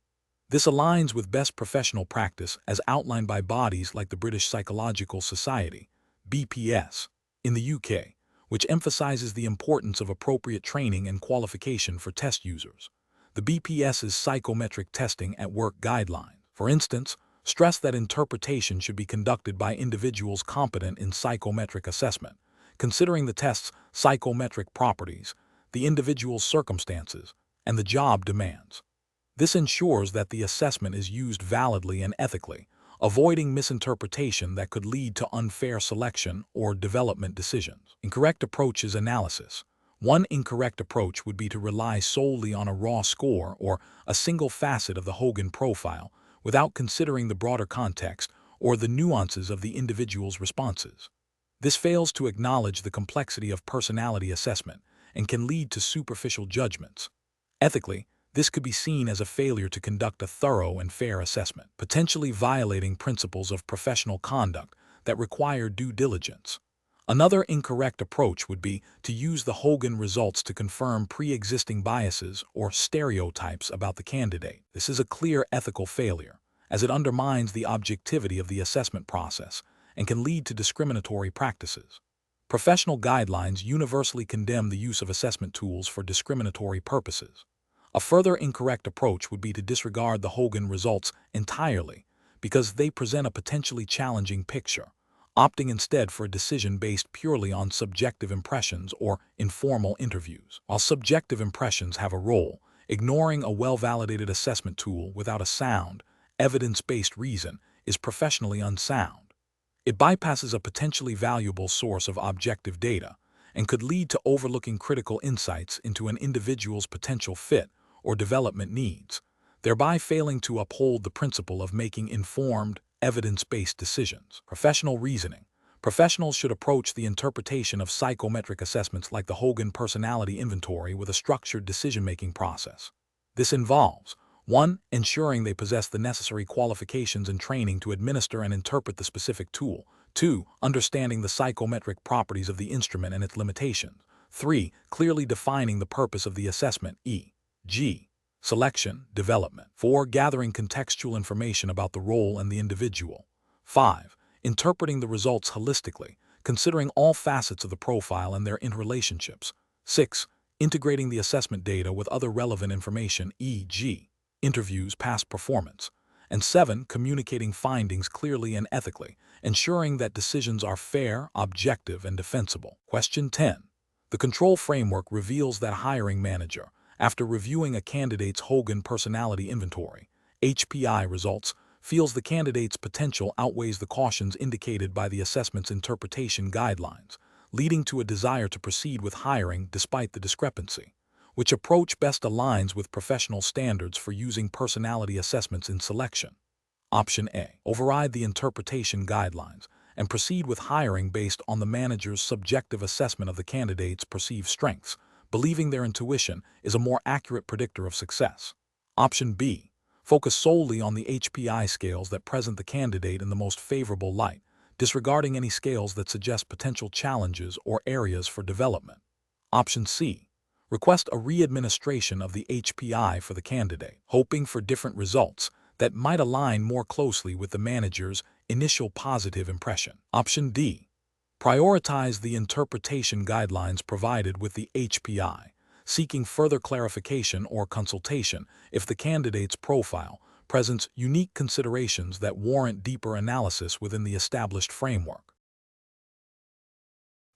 This aligns with best professional practice as outlined by bodies like the British Psychological Society, BPS, in the UK, which emphasizes the importance of appropriate training and qualification for test users. The BPS's psychometric testing at work guideline, for instance, stress that interpretation should be conducted by individuals competent in psychometric assessment, considering the test's psychometric properties, the individual's circumstances, and the job demands. This ensures that the assessment is used validly and ethically, avoiding misinterpretation that could lead to unfair selection or development decisions. Incorrect approaches analysis. One incorrect approach would be to rely solely on a raw score or a single facet of the Hogan profile without considering the broader context or the nuances of the individual's responses. This fails to acknowledge the complexity of personality assessment and can lead to superficial judgments. Ethically, this could be seen as a failure to conduct a thorough and fair assessment, potentially violating principles of professional conduct that require due diligence. Another incorrect approach would be to use the Hogan results to confirm pre-existing biases or stereotypes about the candidate. This is a clear ethical failure, as it undermines the objectivity of the assessment process and can lead to discriminatory practices. Professional guidelines universally condemn the use of assessment tools for discriminatory purposes. A further incorrect approach would be to disregard the Hogan results entirely because they present a potentially challenging picture, opting instead for a decision based purely on subjective impressions or informal interviews. While subjective impressions have a role, ignoring a well-validated assessment tool without a sound, evidence-based reason is professionally unsound. It bypasses a potentially valuable source of objective data and could lead to overlooking critical insights into an individual's potential fit or development needs, thereby failing to uphold the principle of making informed, evidence-based decisions. Professional reasoning. Professionals should approach the interpretation of psychometric assessments like the Hogan Personality Inventory with a structured decision-making process. This involves 1. Ensuring they possess the necessary qualifications and training to administer and interpret the specific tool. 2. Understanding the psychometric properties of the instrument and its limitations. 3. Clearly defining the purpose of the assessment, e.g., selection, development. 4. Gathering contextual information about the role and the individual. 5. Interpreting the results holistically, considering all facets of the profile and their interrelationships. 6. Integrating the assessment data with other relevant information, e.g., interviews, past performance. And 7. Communicating findings clearly and ethically, ensuring that decisions are fair, objective, and defensible. Question 10. The control framework reveals that hiring manager, after reviewing a candidate's Hogan Personality Inventory, HPI results, feels the candidate's potential outweighs the cautions indicated by the assessment's interpretation guidelines, leading to a desire to proceed with hiring despite the discrepancy. Which approach best aligns with professional standards for using personality assessments in selection? Option A. Override the interpretation guidelines and proceed with hiring based on the manager's subjective assessment of the candidate's perceived strengths, believing their intuition is a more accurate predictor of success. Option B. Focus solely on the HPI scales that present the candidate in the most favorable light, disregarding any scales that suggest potential challenges or areas for development. Option C. Request a re-administration of the HPI for the candidate, hoping for different results that might align more closely with the manager's initial positive impression. Option D. Prioritize the interpretation guidelines provided with the HPI, seeking further clarification or consultation if the candidate's profile presents unique considerations that warrant deeper analysis within the established framework.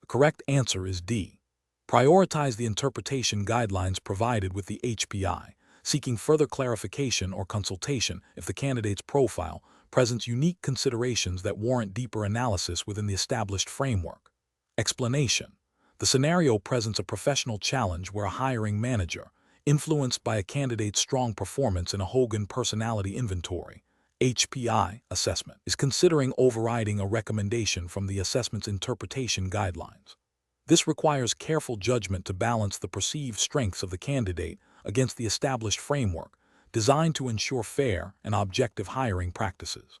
The correct answer is D. Prioritize the interpretation guidelines provided with the HPI, seeking further clarification or consultation if the candidate's profile presents unique considerations that warrant deeper analysis within the established framework. Explanation. The scenario presents a professional challenge where a hiring manager, influenced by a candidate's strong performance in a Hogan personality inventory, HPI assessment, is considering overriding a recommendation from the assessment's interpretation guidelines. This requires careful judgment to balance the perceived strengths of the candidate against the established framework, designed to ensure fair and objective hiring practices.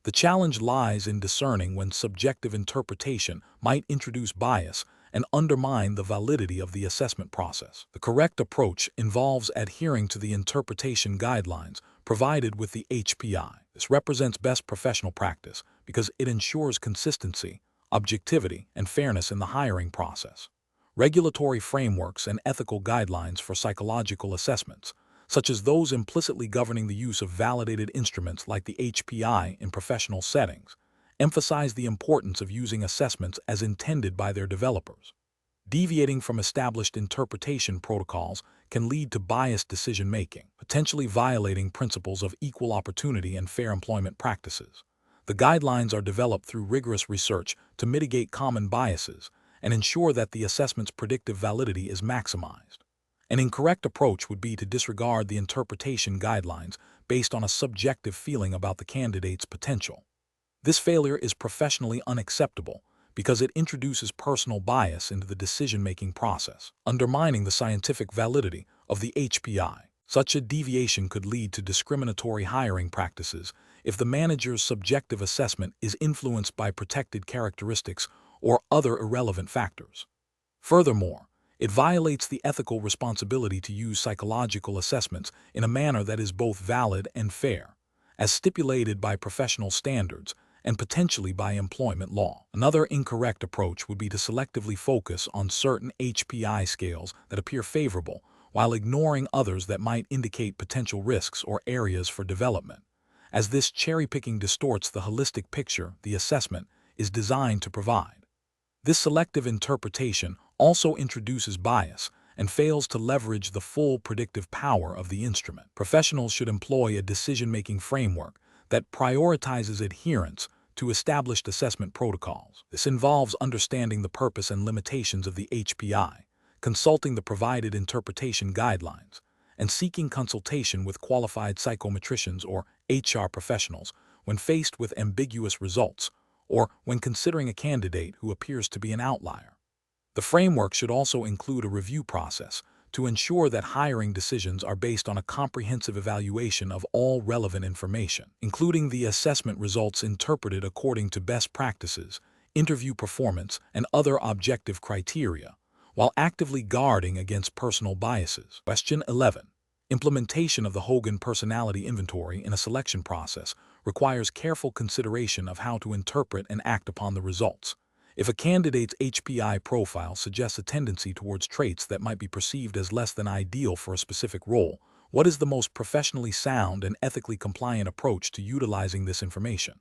The challenge lies in discerning when subjective interpretation might introduce bias and undermine the validity of the assessment process. The correct approach involves adhering to the interpretation guidelines provided with the HPI. This represents best professional practice because it ensures consistency, objectivity, and fairness in the hiring process. Regulatory frameworks and ethical guidelines for psychological assessments, such as those implicitly governing the use of validated instruments like the HPI in professional settings, emphasize the importance of using assessments as intended by their developers. Deviating from established interpretation protocols can lead to biased decision-making, potentially violating principles of equal opportunity and fair employment practices. The guidelines are developed through rigorous research to mitigate common biases and ensure that the assessment's predictive validity is maximized. An incorrect approach would be to disregard the interpretation guidelines based on a subjective feeling about the candidate's potential. This failure is professionally unacceptable because it introduces personal bias into the decision-making process, undermining the scientific validity of the HPI. Such a deviation could lead to discriminatory hiring practices if the manager's subjective assessment is influenced by protected characteristics or other irrelevant factors. Furthermore, it violates the ethical responsibility to use psychological assessments in a manner that is both valid and fair, as stipulated by professional standards and potentially by employment law. Another incorrect approach would be to selectively focus on certain HPI scales that appear favorable while ignoring others that might indicate potential risks or areas for development, as this cherry-picking distorts the holistic picture the assessment is designed to provide. This selective interpretation also introduces bias and fails to leverage the full predictive power of the instrument. Professionals should employ a decision-making framework that prioritizes adherence to established assessment protocols. This involves understanding the purpose and limitations of the HPI, consulting the provided interpretation guidelines, and seeking consultation with qualified psychometricians or HR professionals when faced with ambiguous results or when considering a candidate who appears to be an outlier. The framework should also include a review process to ensure that hiring decisions are based on a comprehensive evaluation of all relevant information, including the assessment results interpreted according to best practices, interview performance, and other objective criteria, while actively guarding against personal biases. Question 11. Implementation of the Hogan personality inventory in a selection process requires careful consideration of how to interpret and act upon the results. If a candidate's HPI profile suggests a tendency towards traits that might be perceived as less than ideal for a specific role, what is the most professionally sound and ethically compliant approach to utilizing this information?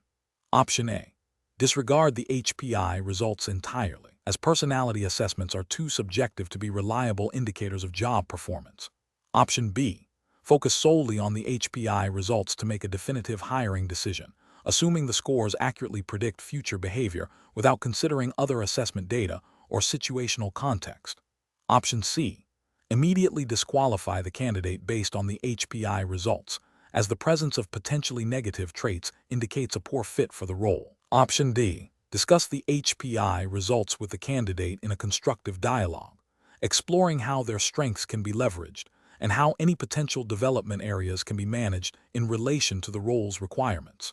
Option A. Disregard the HPI results entirely, as personality assessments are too subjective to be reliable indicators of job performance. Option B. Focus solely on the HPI results to make a definitive hiring decision, assuming the scores accurately predict future behavior without considering other assessment data or situational context. Option C. Immediately disqualify the candidate based on the HPI results, as the presence of potentially negative traits indicates a poor fit for the role. Option D. Discuss the HPI results with the candidate in a constructive dialogue, exploring how their strengths can be leveraged and how any potential development areas can be managed in relation to the role's requirements.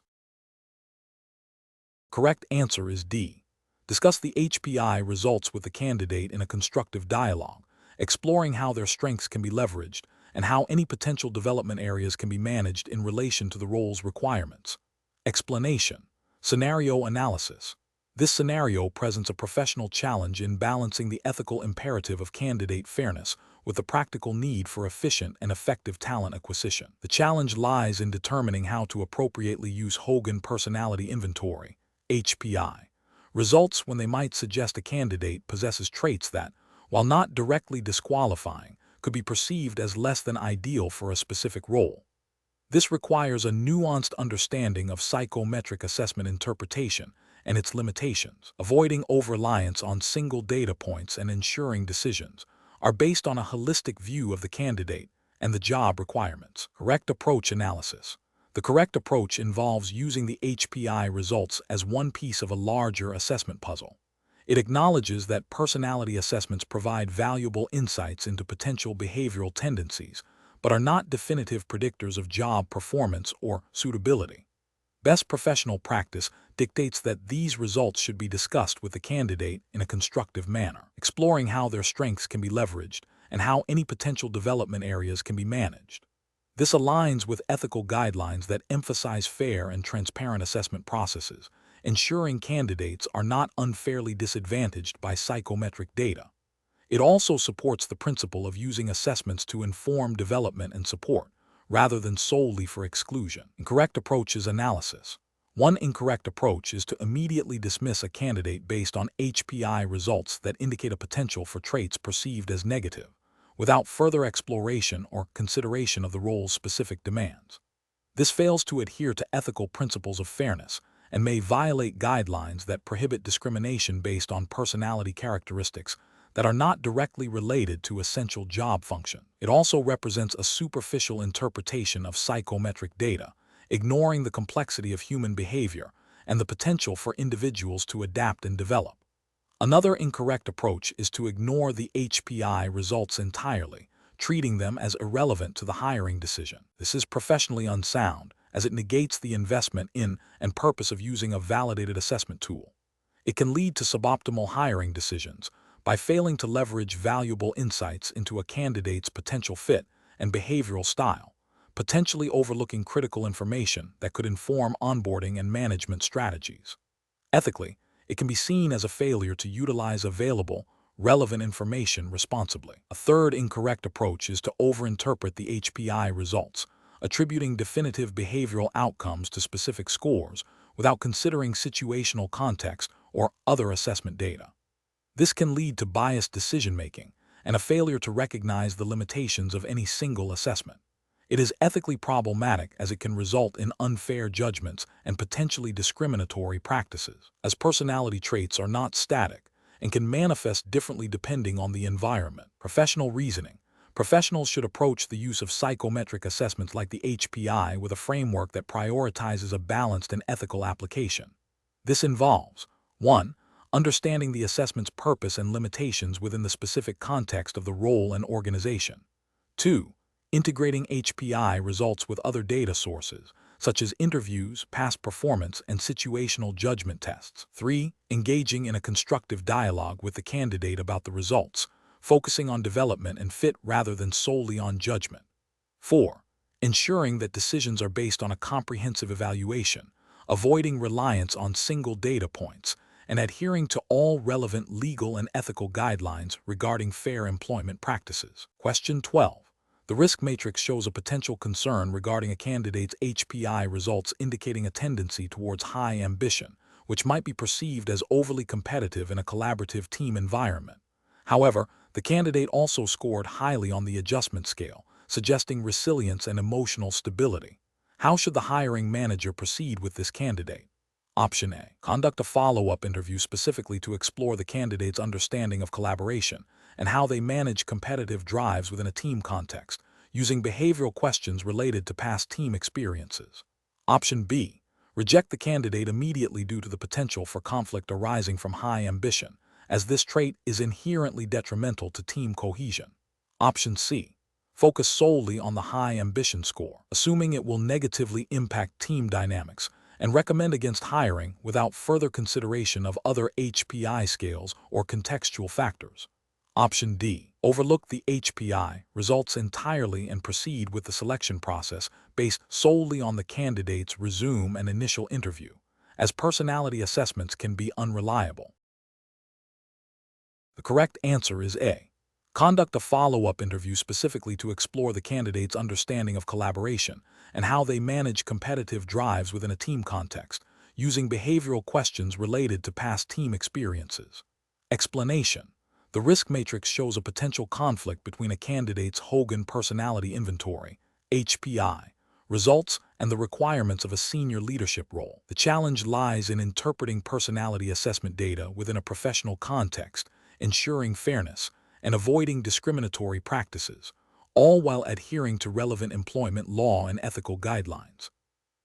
Correct answer is D. Discuss the HPI results with the candidate in a constructive dialogue, exploring how their strengths can be leveraged and how any potential development areas can be managed in relation to the role's requirements. Explanation. Scenario analysis. This scenario presents a professional challenge in balancing the ethical imperative of candidate fairness with the practical need for efficient and effective talent acquisition. The challenge lies in determining how to appropriately use Hogan Personality Inventory, HPI, results when they might suggest a candidate possesses traits that, while not directly disqualifying, could be perceived as less than ideal for a specific role. This requires a nuanced understanding of psychometric assessment interpretation and its limitations. Avoiding over-reliance on single data points and ensuring decisions are based on a holistic view of the candidate and the job requirements. Correct approach analysis. The correct approach involves using the HPI results as one piece of a larger assessment puzzle. It acknowledges that personality assessments provide valuable insights into potential behavioral tendencies, but are not definitive predictors of job performance or suitability. Best professional practice dictates that these results should be discussed with the candidate in a constructive manner, exploring how their strengths can be leveraged and how any potential development areas can be managed. This aligns with ethical guidelines that emphasize fair and transparent assessment processes, ensuring candidates are not unfairly disadvantaged by psychometric data. It also supports the principle of using assessments to inform development and support, rather than solely for exclusion. Incorrect approach is analysis. One incorrect approach is to immediately dismiss a candidate based on HPI results that indicate a potential for traits perceived as negative, without further exploration or consideration of the role's specific demands. This fails to adhere to ethical principles of fairness and may violate guidelines that prohibit discrimination based on personality characteristics that are not directly related to essential job function. It also represents a superficial interpretation of psychometric data, ignoring the complexity of human behavior and the potential for individuals to adapt and develop. Another incorrect approach is to ignore the HPI results entirely, treating them as irrelevant to the hiring decision. This is professionally unsound, as it negates the investment in and purpose of using a validated assessment tool. It can lead to suboptimal hiring decisions by failing to leverage valuable insights into a candidate's potential fit and behavioral style, potentially overlooking critical information that could inform onboarding and management strategies. Ethically, it can be seen as a failure to utilize available, relevant information responsibly. A third incorrect approach is to overinterpret the HPI results, attributing definitive behavioral outcomes to specific scores without considering situational context or other assessment data. This can lead to biased decision-making and a failure to recognize the limitations of any single assessment. It is ethically problematic as it can result in unfair judgments and potentially discriminatory practices, as personality traits are not static and can manifest differently depending on the environment. Professional reasoning. Professionals should approach the use of psychometric assessments like the HPI with a framework that prioritizes a balanced and ethical application. This involves 1. Understanding the assessment's purpose and limitations within the specific context of the role and organization. 2. Integrating HPI results with other data sources, such as interviews, past performance, and situational judgment tests. 3. Engaging in a constructive dialogue with the candidate about the results, focusing on development and fit rather than solely on judgment. 4. Ensuring that decisions are based on a comprehensive evaluation, avoiding reliance on single data points, and adhering to all relevant legal and ethical guidelines regarding fair employment practices. Question 12. The risk matrix shows a potential concern regarding a candidate's HPI results indicating a tendency towards high ambition, which might be perceived as overly competitive in a collaborative team environment. However, the candidate also scored highly on the adjustment scale, suggesting resilience and emotional stability. How should the hiring manager proceed with this candidate? Option A. Conduct a follow-up interview specifically to explore the candidate's understanding of collaboration and how they manage competitive drives within a team context, using behavioral questions related to past team experiences. Option B. Reject the candidate immediately due to the potential for conflict arising from high ambition, as this trait is inherently detrimental to team cohesion. Option C. Focus solely on the high ambition score, assuming it will negatively impact team dynamics, and recommend against hiring without further consideration of other HPI scales or contextual factors. Option D. Overlook the HPI results entirely and proceed with the selection process based solely on the candidate's resume and initial interview, as personality assessments can be unreliable. The correct answer is A. Conduct a follow-up interview specifically to explore the candidate's understanding of collaboration and how they manage competitive drives within a team context, using behavioral questions related to past team experiences. Explanation. The risk matrix shows a potential conflict between a candidate's Hogan personality inventory, HPI, results and the requirements of a senior leadership role. The challenge lies in interpreting personality assessment data within a professional context, ensuring fairness, and avoiding discriminatory practices, all while adhering to relevant employment law and ethical guidelines.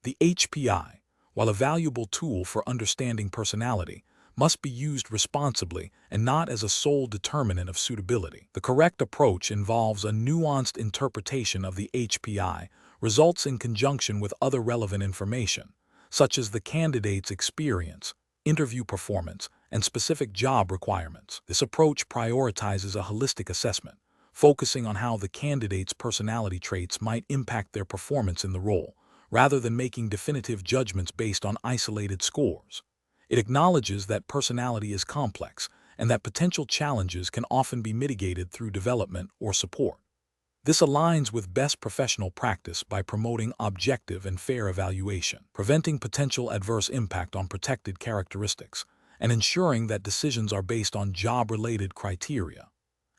The HPI, while a valuable tool for understanding personality, must be used responsibly and not as a sole determinant of suitability. The correct approach involves a nuanced interpretation of the HPI results in conjunction with other relevant information, such as the candidate's experience, interview performance, and specific job requirements. This approach prioritizes a holistic assessment, focusing on how the candidate's personality traits might impact their performance in the role, rather than making definitive judgments based on isolated scores. It acknowledges that personality is complex and that potential challenges can often be mitigated through development or support. This aligns with best professional practice by promoting objective and fair evaluation, preventing potential adverse impact on protected characteristics, and ensuring that decisions are based on job-related criteria.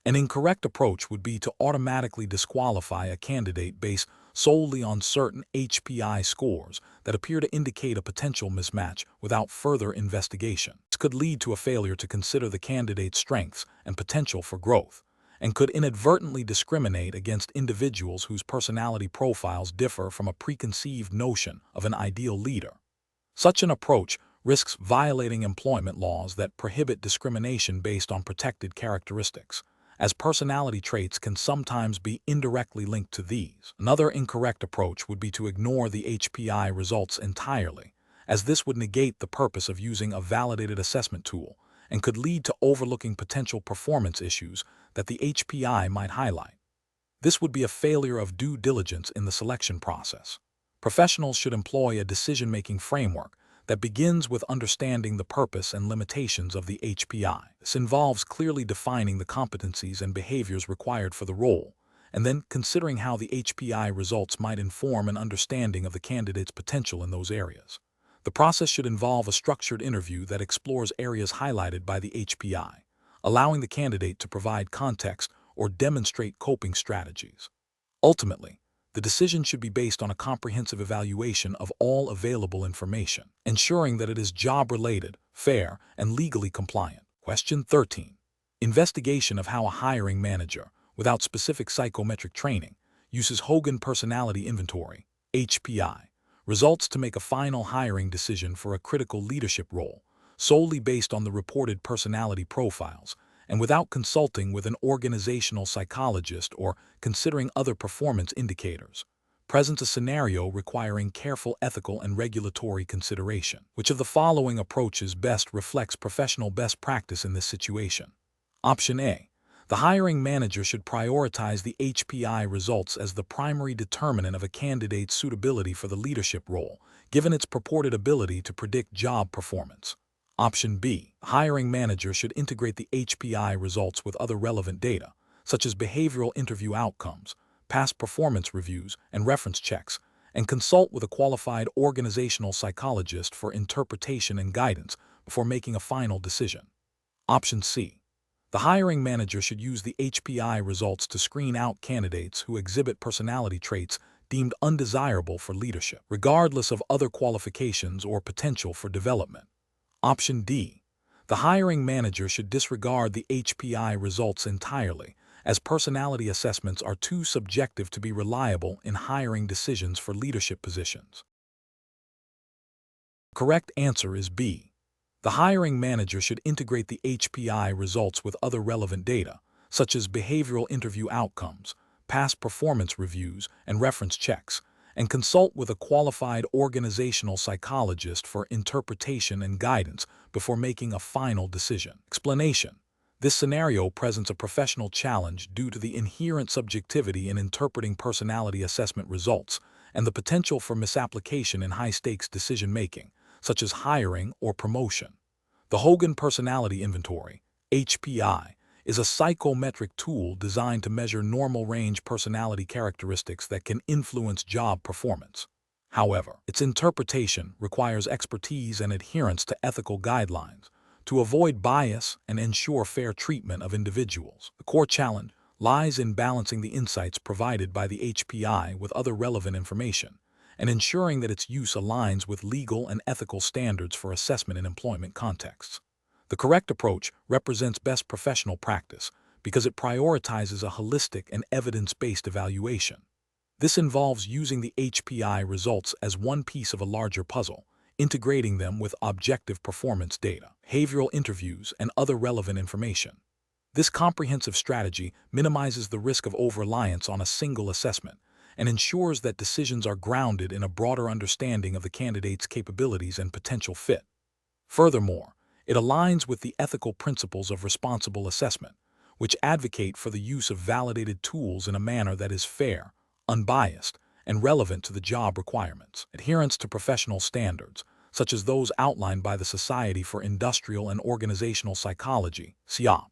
An incorrect approach would be to automatically disqualify a candidate based solely on certain HPI scores that appear to indicate a potential mismatch without further investigation. This could lead to a failure to consider the candidate's strengths and potential for growth, and could inadvertently discriminate against individuals whose personality profiles differ from a preconceived notion of an ideal leader. Such an approach risks violating employment laws that prohibit discrimination based on protected characteristics, as personality traits can sometimes be indirectly linked to these. Another incorrect approach would be to ignore the HPI results entirely, as this would negate the purpose of using a validated assessment tool and could lead to overlooking potential performance issues that the HPI might highlight. This would be a failure of due diligence in the selection process. Professionals should employ a decision-making framework that begins with understanding the purpose and limitations of the HPI. This involves clearly defining the competencies and behaviors required for the role, and then considering how the HPI results might inform an understanding of the candidate's potential in those areas. The process should involve a structured interview that explores areas highlighted by the HPI, allowing the candidate to provide context or demonstrate coping strategies. Ultimately, the decision should be based on a comprehensive evaluation of all available information, ensuring that it is job-related, fair, and legally compliant. Question 13. Investigation of how a hiring manager, without specific psychometric training, uses Hogan Personality Inventory, HPI, results to make a final hiring decision for a critical leadership role, solely based on the reported personality profiles, and without consulting with an organizational psychologist or considering other performance indicators, presents a scenario requiring careful ethical and regulatory consideration. Which of the following approaches best reflects professional best practice in this situation? Option A. The hiring manager should prioritize the HPI results as the primary determinant of a candidate's suitability for the leadership role, given its purported ability to predict job performance. Option B. The hiring manager should integrate the HPI results with other relevant data, such as behavioral interview outcomes, past performance reviews, and reference checks, and consult with a qualified organizational psychologist for interpretation and guidance before making a final decision. Option C. The hiring manager should use the HPI results to screen out candidates who exhibit personality traits deemed undesirable for leadership, regardless of other qualifications or potential for development. Option D. The hiring manager should disregard the HPI results entirely, as personality assessments are too subjective to be reliable in hiring decisions for leadership positions. The correct answer is B. The hiring manager should integrate the HPI results with other relevant data, such as behavioral interview outcomes, past performance reviews, and reference checks, and consult with a qualified organizational psychologist for interpretation and guidance before making a final decision. Explanation: this scenario presents a professional challenge due to the inherent subjectivity in interpreting personality assessment results and the potential for misapplication in high-stakes decision-making, such as hiring or promotion. The Hogan Personality Inventory, HPI, is a psychometric tool designed to measure normal range personality characteristics that can influence job performance. However, its interpretation requires expertise and adherence to ethical guidelines to avoid bias and ensure fair treatment of individuals. The core challenge lies in balancing the insights provided by the HPI with other relevant information and ensuring that its use aligns with legal and ethical standards for assessment in employment contexts. The correct approach represents best professional practice because it prioritizes a holistic and evidence-based evaluation. This involves using the HPI results as one piece of a larger puzzle, integrating them with objective performance data, behavioral interviews, and other relevant information. This comprehensive strategy minimizes the risk of over-reliance on a single assessment and ensures that decisions are grounded in a broader understanding of the candidate's capabilities and potential fit. Furthermore, it aligns with the ethical principles of responsible assessment, which advocate for the use of validated tools in a manner that is fair, unbiased, and relevant to the job requirements. Adherence to professional standards, such as those outlined by the Society for Industrial and Organizational Psychology, SIOP,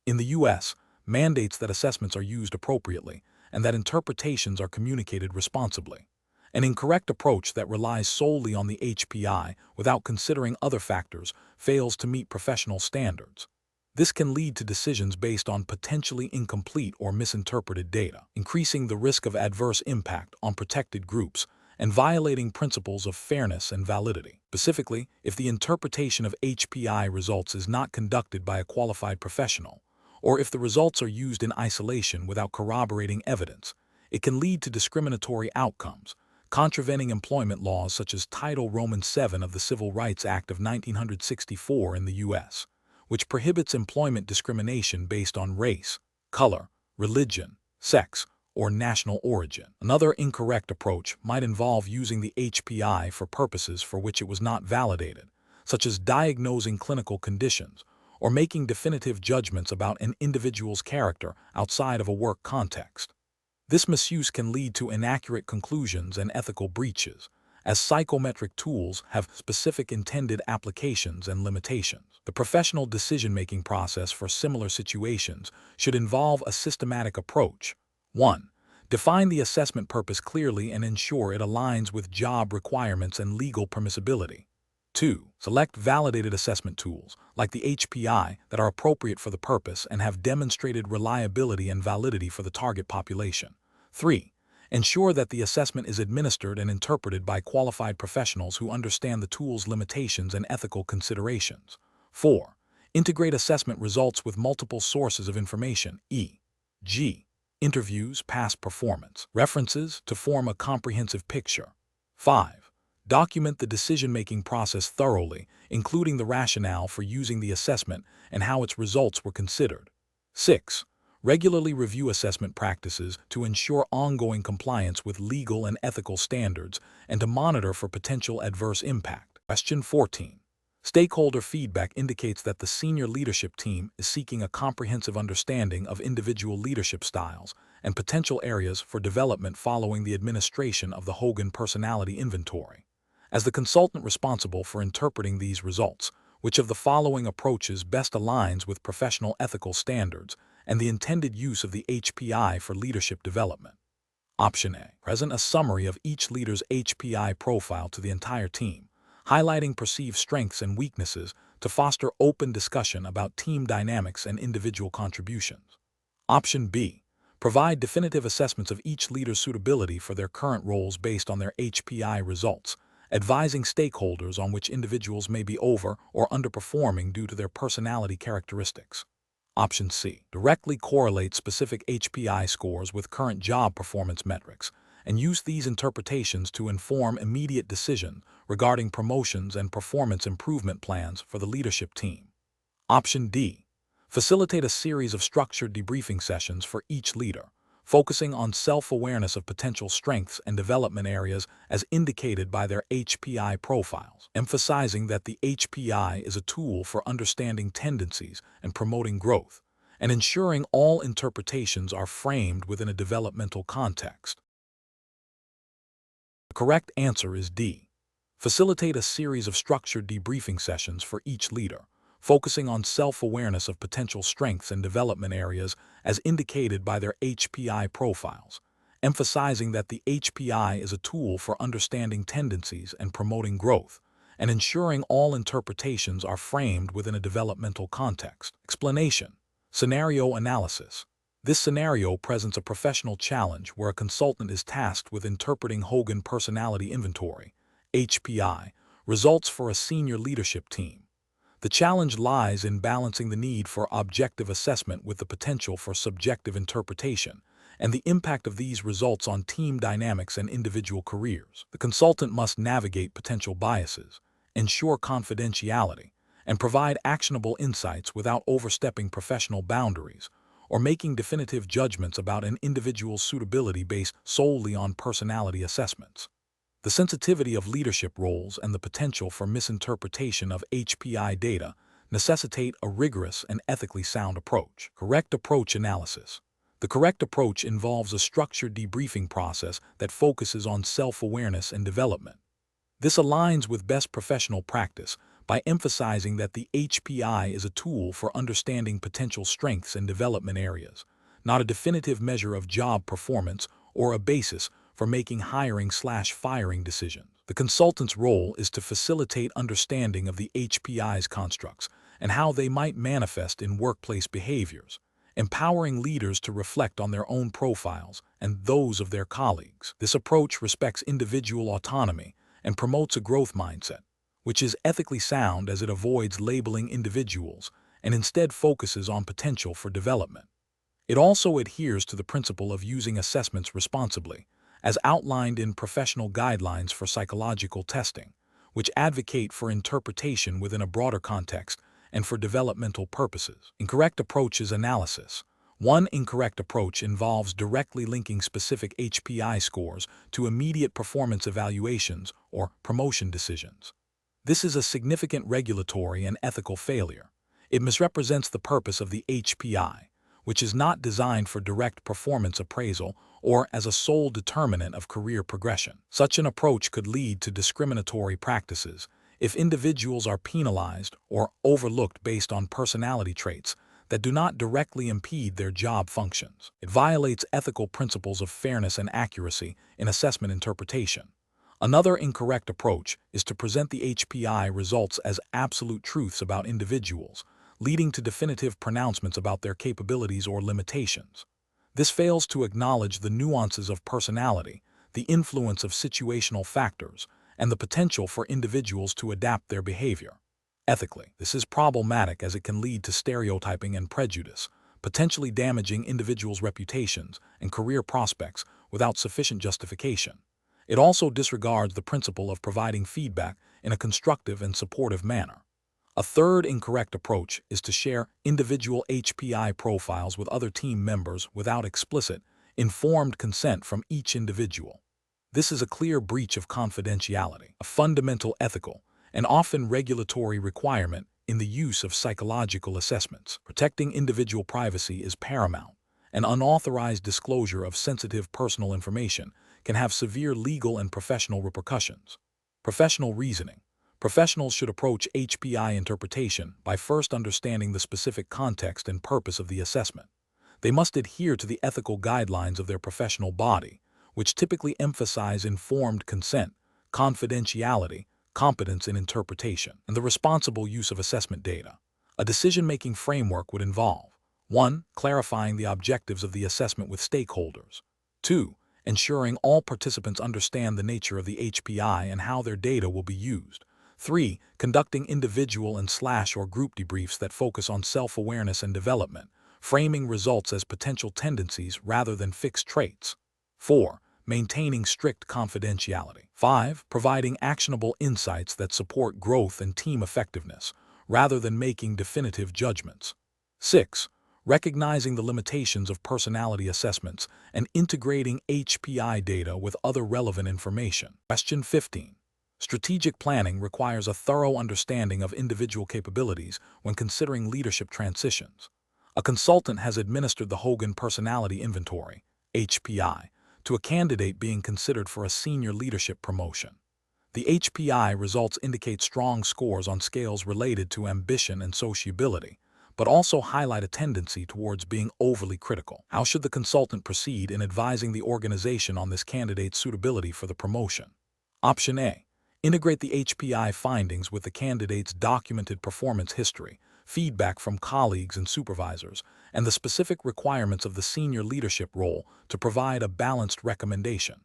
in the U.S., mandates that assessments are used appropriately and that interpretations are communicated responsibly. An incorrect approach that relies solely on the HPI without considering other factors fails to meet professional standards. This can lead to decisions based on potentially incomplete or misinterpreted data, increasing the risk of adverse impact on protected groups and violating principles of fairness and validity. Specifically, if the interpretation of HPI results is not conducted by a qualified professional, or if the results are used in isolation without corroborating evidence, it can lead to discriminatory outcomes, contravening employment laws such as Title VII of the Civil Rights Act of 1964 in the U.S., which prohibits employment discrimination based on race, color, religion, sex, or national origin. Another incorrect approach might involve using the HPI for purposes for which it was not validated, such as diagnosing clinical conditions or making definitive judgments about an individual's character outside of a work context. This misuse can lead to inaccurate conclusions and ethical breaches, as psychometric tools have specific intended applications and limitations. The professional decision-making process for similar situations should involve a systematic approach. 1. Define the assessment purpose clearly and ensure it aligns with job requirements and legal permissibility. 2. Select validated assessment tools, like the HPI, that are appropriate for the purpose and have demonstrated reliability and validity for the target population. 3. Ensure that the assessment is administered and interpreted by qualified professionals who understand the tool's limitations and ethical considerations. 4. Integrate assessment results with multiple sources of information, e.g., interviews, past performance, references, to form a comprehensive picture. 5. Document the decision-making process thoroughly, including the rationale for using the assessment and how its results were considered. 6. Regularly review assessment practices to ensure ongoing compliance with legal and ethical standards and to monitor for potential adverse impact. Question 14. Stakeholder feedback indicates that the senior leadership team is seeking a comprehensive understanding of individual leadership styles and potential areas for development following the administration of the Hogan Personality Inventory. As the consultant responsible for interpreting these results, which of the following approaches best aligns with professional ethical standards and the intended use of the HPI for leadership development? Option A. Present a summary of each leader's HPI profile to the entire team, highlighting perceived strengths and weaknesses to foster open discussion about team dynamics and individual contributions. Option B. Provide definitive assessments of each leader's suitability for their current roles based on their HPI results, advising stakeholders on which individuals may be over or underperforming due to their personality characteristics. Option C. Directly correlate specific HPI scores with current job performance metrics and use these interpretations to inform immediate decisions regarding promotions and performance improvement plans for the leadership team. Option D. Facilitate a series of structured debriefing sessions for each leader, focusing on self-awareness of potential strengths and development areas as indicated by their HPI profiles, emphasizing that the HPI is a tool for understanding tendencies and promoting growth, and ensuring all interpretations are framed within a developmental context. The correct answer is D. Facilitate a series of structured debriefing sessions for each leader, focusing on self-awareness of potential strengths and development areas as indicated by their HPI profiles, emphasizing that the HPI is a tool for understanding tendencies and promoting growth, and ensuring all interpretations are framed within a developmental context. Explanation. Scenario analysis. This scenario presents a professional challenge where a consultant is tasked with interpreting Hogan Personality Inventory, HPI, results for a senior leadership team. The challenge lies in balancing the need for objective assessment with the potential for subjective interpretation, and the impact of these results on team dynamics and individual careers. The consultant must navigate potential biases, ensure confidentiality, and provide actionable insights without overstepping professional boundaries or making definitive judgments about an individual's suitability based solely on personality assessments. The sensitivity of leadership roles and the potential for misinterpretation of HPI data necessitate a rigorous and ethically sound approach. Correct approach analysis. The correct approach involves a structured debriefing process that focuses on self-awareness and development. This aligns with best professional practice by emphasizing that the HPI is a tool for understanding potential strengths and development areas, not a definitive measure of job performance or a basis for making hiring/firing decisions. The consultant's role is to facilitate understanding of the HPI's constructs and how they might manifest in workplace behaviors, empowering leaders to reflect on their own profiles and those of their colleagues. This approach respects individual autonomy and promotes a growth mindset, which is ethically sound as it avoids labeling individuals and instead focuses on potential for development. It also adheres to the principle of using assessments responsibly, as outlined in professional guidelines for psychological testing, which advocate for interpretation within a broader context and for developmental purposes. Incorrect approaches analysis. One incorrect approach involves directly linking specific HPI scores to immediate performance evaluations or promotion decisions. This is a significant regulatory and ethical failure. It misrepresents the purpose of the HPI, which is not designed for direct performance appraisal or as a sole determinant of career progression. Such an approach could lead to discriminatory practices if individuals are penalized or overlooked based on personality traits that do not directly impede their job functions. It violates ethical principles of fairness and accuracy in assessment interpretation. Another incorrect approach is to present the HPI results as absolute truths about individuals, leading to definitive pronouncements about their capabilities or limitations. This fails to acknowledge the nuances of personality, the influence of situational factors, and the potential for individuals to adapt their behavior. Ethically, this is problematic as it can lead to stereotyping and prejudice, potentially damaging individuals' reputations and career prospects without sufficient justification. It also disregards the principle of providing feedback in a constructive and supportive manner. A third incorrect approach is to share individual HPI profiles with other team members without explicit, informed consent from each individual. This is a clear breach of confidentiality, a fundamental ethical and often regulatory requirement in the use of psychological assessments. Protecting individual privacy is paramount. An unauthorized disclosure of sensitive personal information can have severe legal and professional repercussions. Professional reasoning. Professionals should approach HPI interpretation by first understanding the specific context and purpose of the assessment. They must adhere to the ethical guidelines of their professional body, which typically emphasize informed consent, confidentiality, competence in interpretation, and the responsible use of assessment data. A decision-making framework would involve 1. Clarifying the objectives of the assessment with stakeholders. 2. Ensuring all participants understand the nature of the HPI and how their data will be used. 3. Conducting individual and/or group debriefs that focus on self-awareness and development, framing results as potential tendencies rather than fixed traits. 4. Maintaining strict confidentiality. 5. Providing actionable insights that support growth and team effectiveness, rather than making definitive judgments. 6. Recognizing the limitations of personality assessments and integrating HPI data with other relevant information. Question 15. Strategic planning requires a thorough understanding of individual capabilities when considering leadership transitions. A consultant has administered the Hogan Personality Inventory, HPI, to a candidate being considered for a senior leadership promotion. The HPI results indicate strong scores on scales related to ambition and sociability, but also highlight a tendency towards being overly critical. How should the consultant proceed in advising the organization on this candidate's suitability for the promotion? Option A. Integrate the HPI findings with the candidate's documented performance history, feedback from colleagues and supervisors, and the specific requirements of the senior leadership role to provide a balanced recommendation.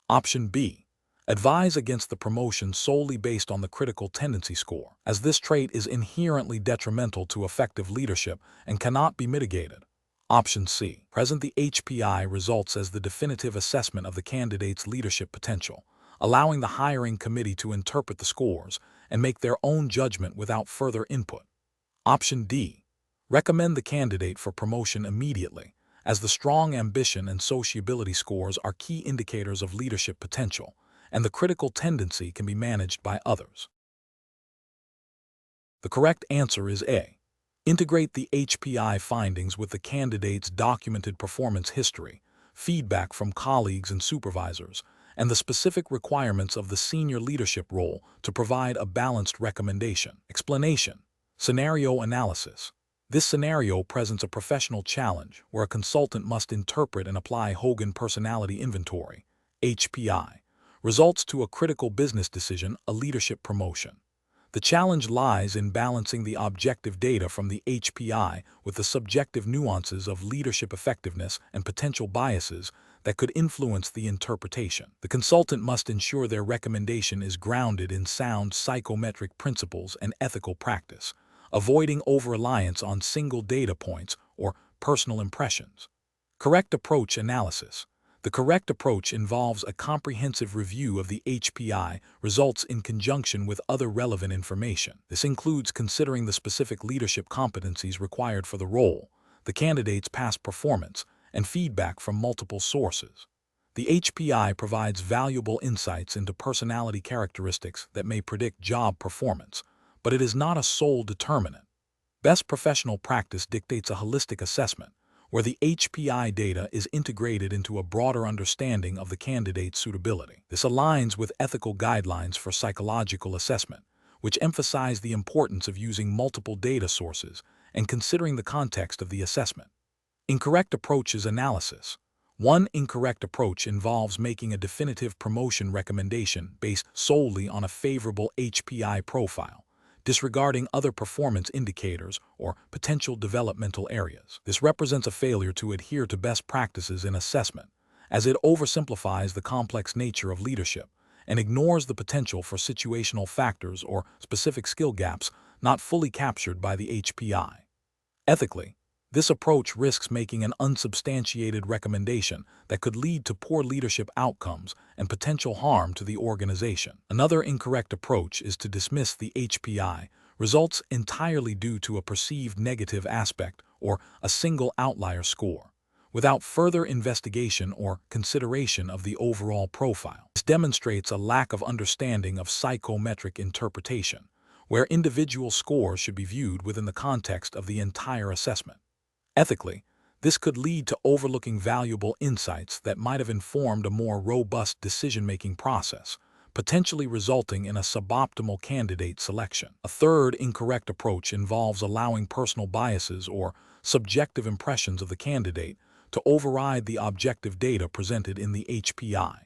Option B. Advise against the promotion solely based on the critical tendency score, as this trait is inherently detrimental to effective leadership and cannot be mitigated. Option C. Present the HPI results as the definitive assessment of the candidate's leadership potential, allowing the hiring committee to interpret the scores and make their own judgment without further input. Option D. Recommend the candidate for promotion immediately, as the strong ambition and sociability scores are key indicators of leadership potential, and the critical tendency can be managed by others. The correct answer is A. Integrate the HPI findings with the candidate's documented performance history, feedback from colleagues and supervisors, and the specific requirements of the senior leadership role to provide a balanced recommendation. Explanation. Scenario analysis. This scenario presents a professional challenge where a consultant must interpret and apply Hogan Personality Inventory, HPI, results to a critical business decision, a leadership promotion. The challenge lies in balancing the objective data from the HPI with the subjective nuances of leadership effectiveness and potential biases that could influence the interpretation. The consultant must ensure their recommendation is grounded in sound psychometric principles and ethical practice, avoiding over-reliance on single data points or personal impressions. Correct approach analysis. The correct approach involves a comprehensive review of the HPI results in conjunction with other relevant information. This includes considering the specific leadership competencies required for the role, the candidate's past performance, and feedback from multiple sources. The HPI provides valuable insights into personality characteristics that may predict job performance, but it is not a sole determinant. Best professional practice dictates a holistic assessment, where the HPI data is integrated into a broader understanding of the candidate's suitability. This aligns with ethical guidelines for psychological assessment, which emphasize the importance of using multiple data sources and considering the context of the assessment. Incorrect approaches analysis. One incorrect approach involves making a definitive promotion recommendation based solely on a favorable HPI profile, disregarding other performance indicators or potential developmental areas. This represents a failure to adhere to best practices in assessment, as it oversimplifies the complex nature of leadership and ignores the potential for situational factors or specific skill gaps not fully captured by the HPI. Ethically, this approach risks making an unsubstantiated recommendation that could lead to poor leadership outcomes and potential harm to the organization. Another incorrect approach is to dismiss the HPI results entirely due to a perceived negative aspect or a single outlier score, without further investigation or consideration of the overall profile. This demonstrates a lack of understanding of psychometric interpretation, where individual scores should be viewed within the context of the entire assessment. Ethically, this could lead to overlooking valuable insights that might have informed a more robust decision-making process, potentially resulting in a suboptimal candidate selection. A third incorrect approach involves allowing personal biases or subjective impressions of the candidate to override the objective data presented in the HPI.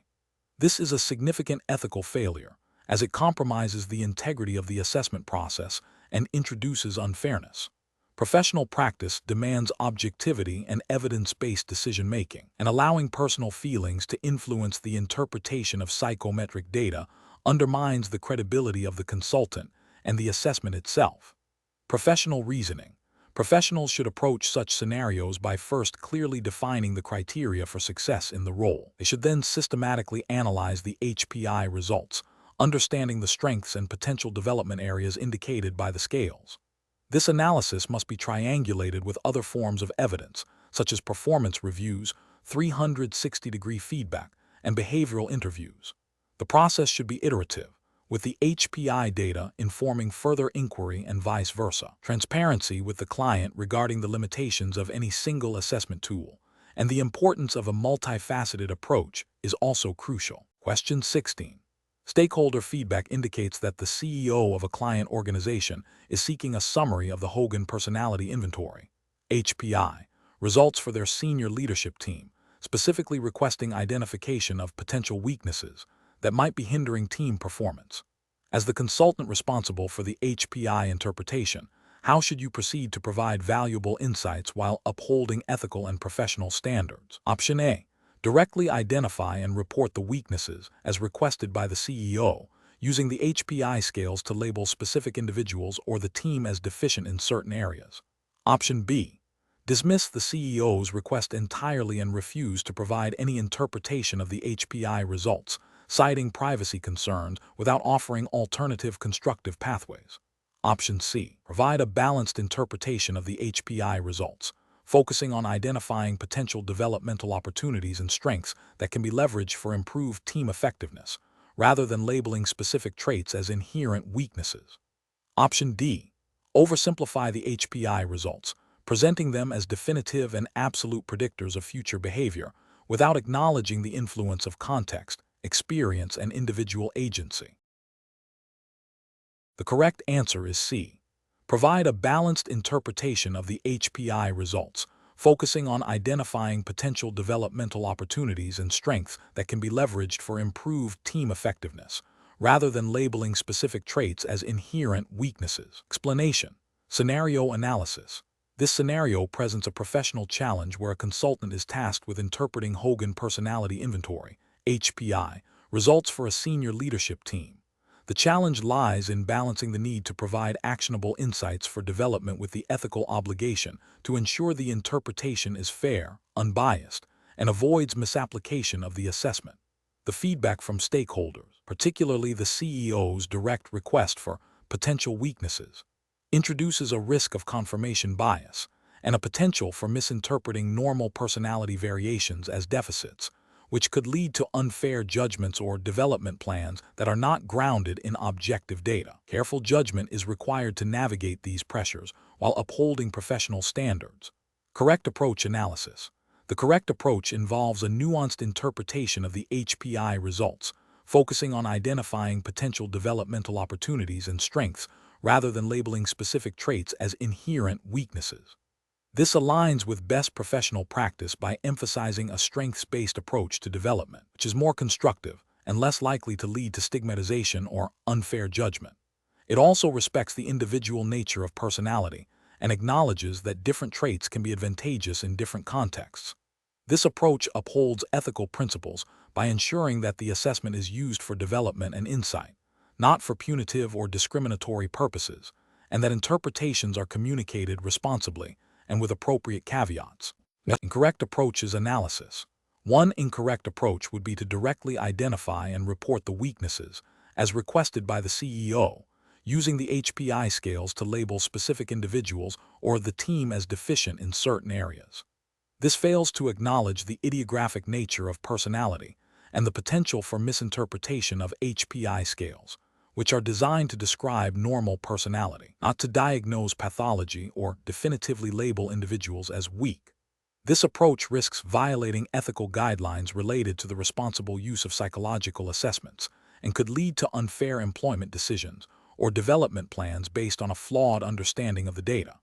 This is a significant ethical failure, as it compromises the integrity of the assessment process and introduces unfairness. Professional practice demands objectivity and evidence-based decision-making, and allowing personal feelings to influence the interpretation of psychometric data undermines the credibility of the consultant and the assessment itself. Professional reasoning. Professionals should approach such scenarios by first clearly defining the criteria for success in the role. They should then systematically analyze the HPI results, understanding the strengths and potential development areas indicated by the scales. This analysis must be triangulated with other forms of evidence, such as performance reviews, 360-degree feedback, and behavioral interviews. The process should be iterative, with the HPI data informing further inquiry and vice versa. Transparency with the client regarding the limitations of any single assessment tool and the importance of a multifaceted approach is also crucial. Question 16. Stakeholder feedback indicates that the CEO of a client organization is seeking a summary of the Hogan Personality Inventory, HPI, results for their senior leadership team, specifically requesting identification of potential weaknesses that might be hindering team performance. As the consultant responsible for the HPI interpretation, how should you proceed to provide valuable insights while upholding ethical and professional standards? Option A. Directly identify and report the weaknesses as requested by the CEO, using the HPI scales to label specific individuals or the team as deficient in certain areas. Option B. Dismiss the CEO's request entirely and refuse to provide any interpretation of the HPI results, citing privacy concerns without offering alternative constructive pathways. Option C. Provide a balanced interpretation of the HPI results, focusing on identifying potential developmental opportunities and strengths that can be leveraged for improved team effectiveness, rather than labeling specific traits as inherent weaknesses. Option D. Oversimplify the HPI results, presenting them as definitive and absolute predictors of future behavior, without acknowledging the influence of context, experience, and individual agency. The correct answer is C. Provide a balanced interpretation of the HPI results, focusing on identifying potential developmental opportunities and strengths that can be leveraged for improved team effectiveness, rather than labeling specific traits as inherent weaknesses. Explanation. Scenario analysis. This scenario presents a professional challenge where a consultant is tasked with interpreting Hogan Personality Inventory, HPI, results for a senior leadership team. The challenge lies in balancing the need to provide actionable insights for development with the ethical obligation to ensure the interpretation is fair, unbiased, and avoids misapplication of the assessment. The feedback from stakeholders, particularly the CEO's direct request for potential weaknesses, introduces a risk of confirmation bias and a potential for misinterpreting normal personality variations as deficits, which could lead to unfair judgments or development plans that are not grounded in objective data. Careful judgment is required to navigate these pressures while upholding professional standards. Correct approach analysis. The correct approach involves a nuanced interpretation of the HPI results, focusing on identifying potential developmental opportunities and strengths rather than labeling specific traits as inherent weaknesses. This aligns with best professional practice by emphasizing a strengths-based approach to development, which is more constructive and less likely to lead to stigmatization or unfair judgment. It also respects the individual nature of personality and acknowledges that different traits can be advantageous in different contexts. This approach upholds ethical principles by ensuring that the assessment is used for development and insight, not for punitive or discriminatory purposes, and that interpretations are communicated responsibly and with appropriate caveats. Incorrect approach is analysis. One incorrect approach would be to directly identify and report the weaknesses, as requested by the CEO, using the HPI scales to label specific individuals or the team as deficient in certain areas. This fails to acknowledge the idiographic nature of personality and the potential for misinterpretation of HPI scales, which are designed to describe normal personality, not to diagnose pathology or definitively label individuals as weak. This approach risks violating ethical guidelines related to the responsible use of psychological assessments and could lead to unfair employment decisions or development plans based on a flawed understanding of the data.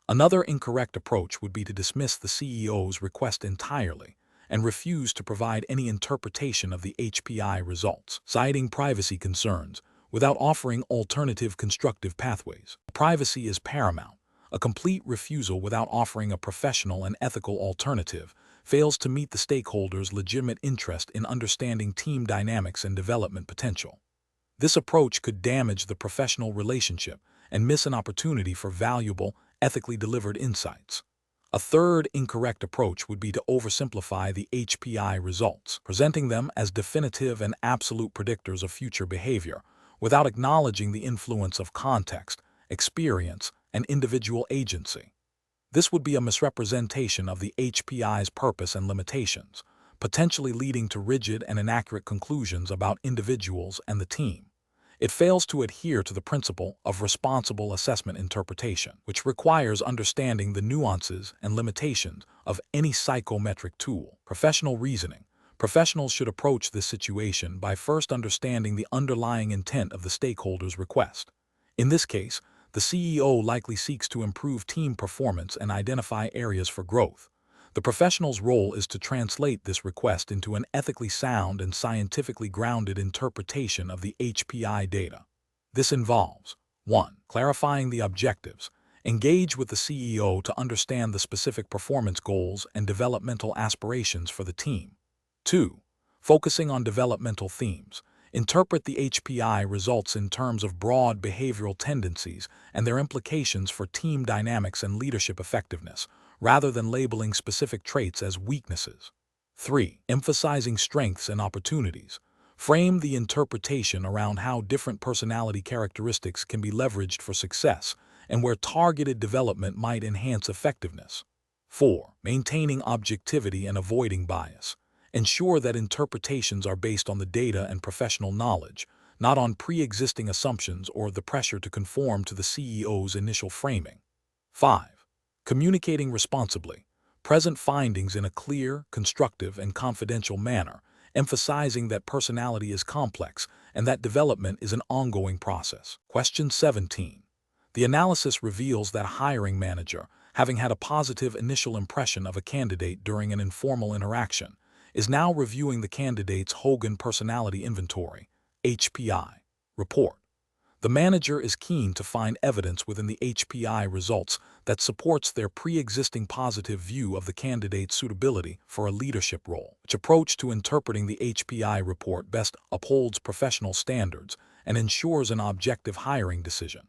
Another incorrect approach would be to dismiss the CEO's request entirely and refused to provide any interpretation of the HPI results, citing privacy concerns, without offering alternative constructive pathways. Privacy is paramount. A complete refusal without offering a professional and ethical alternative fails to meet the stakeholders' legitimate interest in understanding team dynamics and development potential. This approach could damage the professional relationship and miss an opportunity for valuable, ethically delivered insights. A third incorrect approach would be to oversimplify the HPI results, presenting them as definitive and absolute predictors of future behavior, without acknowledging the influence of context, experience, and individual agency. This would be a misrepresentation of the HPI's purpose and limitations, potentially leading to rigid and inaccurate conclusions about individuals and the team. It fails to adhere to the principle of responsible assessment interpretation, which requires understanding the nuances and limitations of any psychometric tool. Professional reasoning. Professionals should approach this situation by first understanding the underlying intent of the stakeholder's request. In this case, the CEO likely seeks to improve team performance and identify areas for growth. The professional's role is to translate this request into an ethically sound and scientifically grounded interpretation of the HPI data. This involves 1. Clarifying the objectives. Engage with the CEO to understand the specific performance goals and developmental aspirations for the team. 2. Focusing on developmental themes. Interpret the HPI results in terms of broad behavioral tendencies and their implications for team dynamics and leadership effectiveness, rather than labeling specific traits as weaknesses. 3. Emphasizing strengths and opportunities. Frame the interpretation around how different personality characteristics can be leveraged for success and where targeted development might enhance effectiveness. 4. Maintaining objectivity and avoiding bias. Ensure that interpretations are based on the data and professional knowledge, not on pre-existing assumptions or the pressure to conform to the CEO's initial framing. 5. Communicating responsibly. Present findings in a clear, constructive, and confidential manner, emphasizing that personality is complex and that development is an ongoing process. Question 17. The analysis reveals that a hiring manager, having had a positive initial impression of a candidate during an informal interaction, is now reviewing the candidate's Hogan Personality Inventory, HPI, report. The manager is keen to find evidence within the HPI results that supports their pre-existing positive view of the candidate's suitability for a leadership role. Which approach to interpreting the HPI report best upholds professional standards and ensures an objective hiring decision?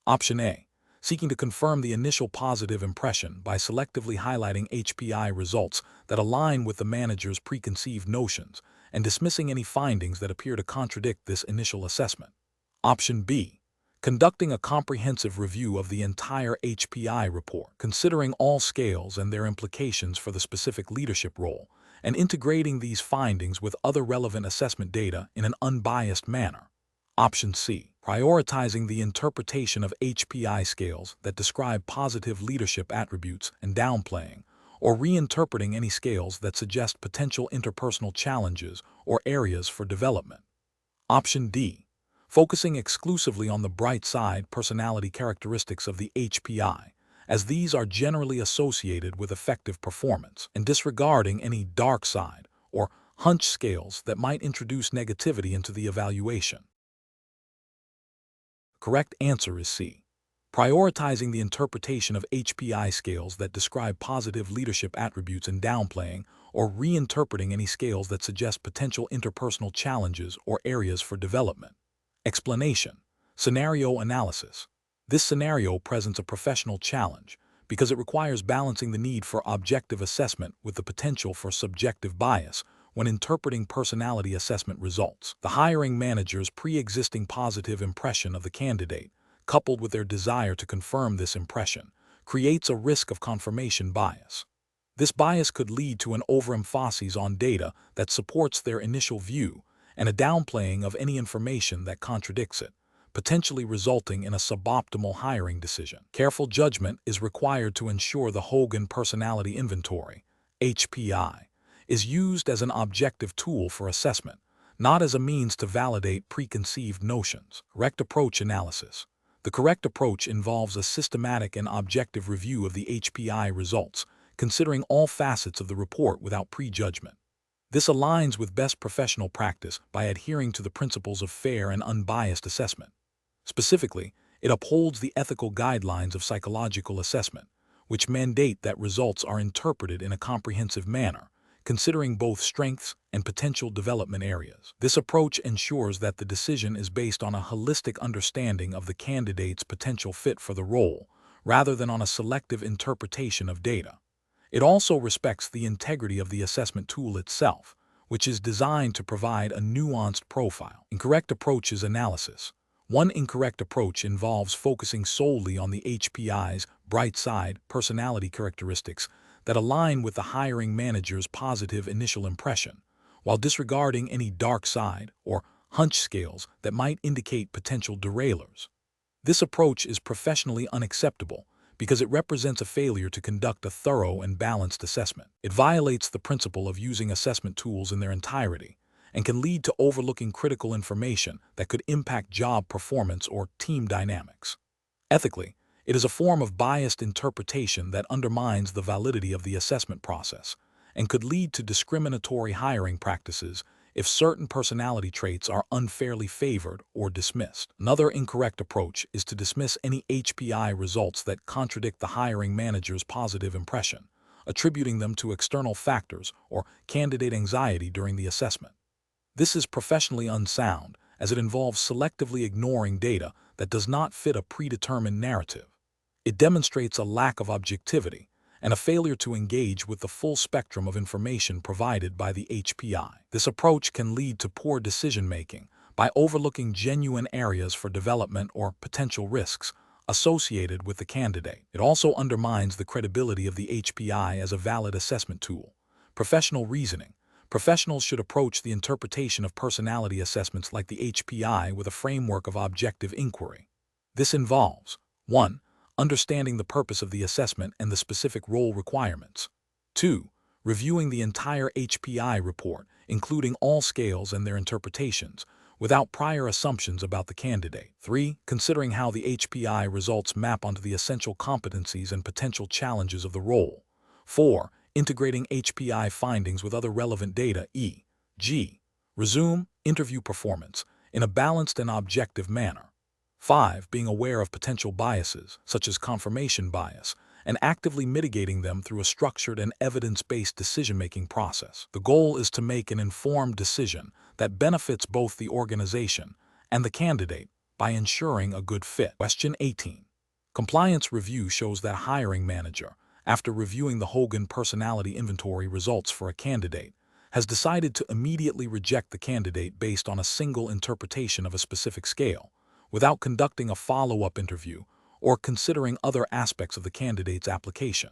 Option A. Seeking to confirm the initial positive impression by selectively highlighting HPI results that align with the manager's preconceived notions and dismissing any findings that appear to contradict this initial assessment. Option B. Conducting a comprehensive review of the entire HPI report, considering all scales and their implications for the specific leadership role, and integrating these findings with other relevant assessment data in an unbiased manner. Option C. Prioritizing the interpretation of HPI scales that describe positive leadership attributes and downplaying, or reinterpreting any scales that suggest potential interpersonal challenges or areas for development. Option D. Focusing exclusively on the bright side personality characteristics of the HPI, as these are generally associated with effective performance, and disregarding any dark side or hunch scales that might introduce negativity into the evaluation. Correct answer is C. Prioritizing the interpretation of HPI scales that describe positive leadership attributes and downplaying or reinterpreting any scales that suggest potential interpersonal challenges or areas for development. Explanation. Scenario analysis. This scenario presents a professional challenge because it requires balancing the need for objective assessment with the potential for subjective bias when interpreting personality assessment results. The hiring manager's pre-existing positive impression of the candidate, coupled with their desire to confirm this impression, creates a risk of confirmation bias. This bias could lead to an overemphasis on data that supports their initial view and a downplaying of any information that contradicts it, potentially resulting in a suboptimal hiring decision. Careful judgment is required to ensure the Hogan Personality Inventory, HPI, is used as an objective tool for assessment, not as a means to validate preconceived notions. Correct approach analysis. The correct approach involves a systematic and objective review of the HPI results, considering all facets of the report without prejudgment. This aligns with best professional practice by adhering to the principles of fair and unbiased assessment. Specifically, it upholds the ethical guidelines of psychological assessment, which mandate that results are interpreted in a comprehensive manner, considering both strengths and potential development areas. This approach ensures that the decision is based on a holistic understanding of the candidate's potential fit for the role, rather than on a selective interpretation of data. It also respects the integrity of the assessment tool itself, which is designed to provide a nuanced profile. Incorrect approaches analysis. One incorrect approach involves focusing solely on the HPI's bright side personality characteristics that align with the hiring manager's positive initial impression, while disregarding any dark side or hunch scales that might indicate potential derailers. This approach is professionally unacceptable because it represents a failure to conduct a thorough and balanced assessment. It violates the principle of using assessment tools in their entirety and can lead to overlooking critical information that could impact job performance or team dynamics. Ethically, it is a form of biased interpretation that undermines the validity of the assessment process and could lead to discriminatory hiring practices if certain personality traits are unfairly favored or dismissed. Another incorrect approach is to dismiss any HPI results that contradict the hiring manager's positive impression, attributing them to external factors or candidate anxiety during the assessment. This is professionally unsound, as it involves selectively ignoring data that does not fit a predetermined narrative. It demonstrates a lack of objectivity and a failure to engage with the full spectrum of information provided by the HPI. This approach can lead to poor decision-making by overlooking genuine areas for development or potential risks associated with the candidate. It also undermines the credibility of the HPI as a valid assessment tool. Professional reasoning. Professionals should approach the interpretation of personality assessments like the HPI with a framework of objective inquiry. This involves 1. Understanding the purpose of the assessment and the specific role requirements. 2. Reviewing the entire HPI report, including all scales and their interpretations, without prior assumptions about the candidate. 3. Considering how the HPI results map onto the essential competencies and potential challenges of the role. 4. Integrating HPI findings with other relevant data, e.g., resume interview performance in a balanced and objective manner. 5. Being aware of potential biases, such as confirmation bias, and actively mitigating them through a structured and evidence-based decision-making process. The goal is to make an informed decision that benefits both the organization and the candidate by ensuring a good fit. Question 18. Compliance review shows that hiring manager, after reviewing the Hogan personality inventory results for a candidate, has decided to immediately reject the candidate based on a single interpretation of a specific scale, without conducting a follow-up interview or considering other aspects of the candidate's application.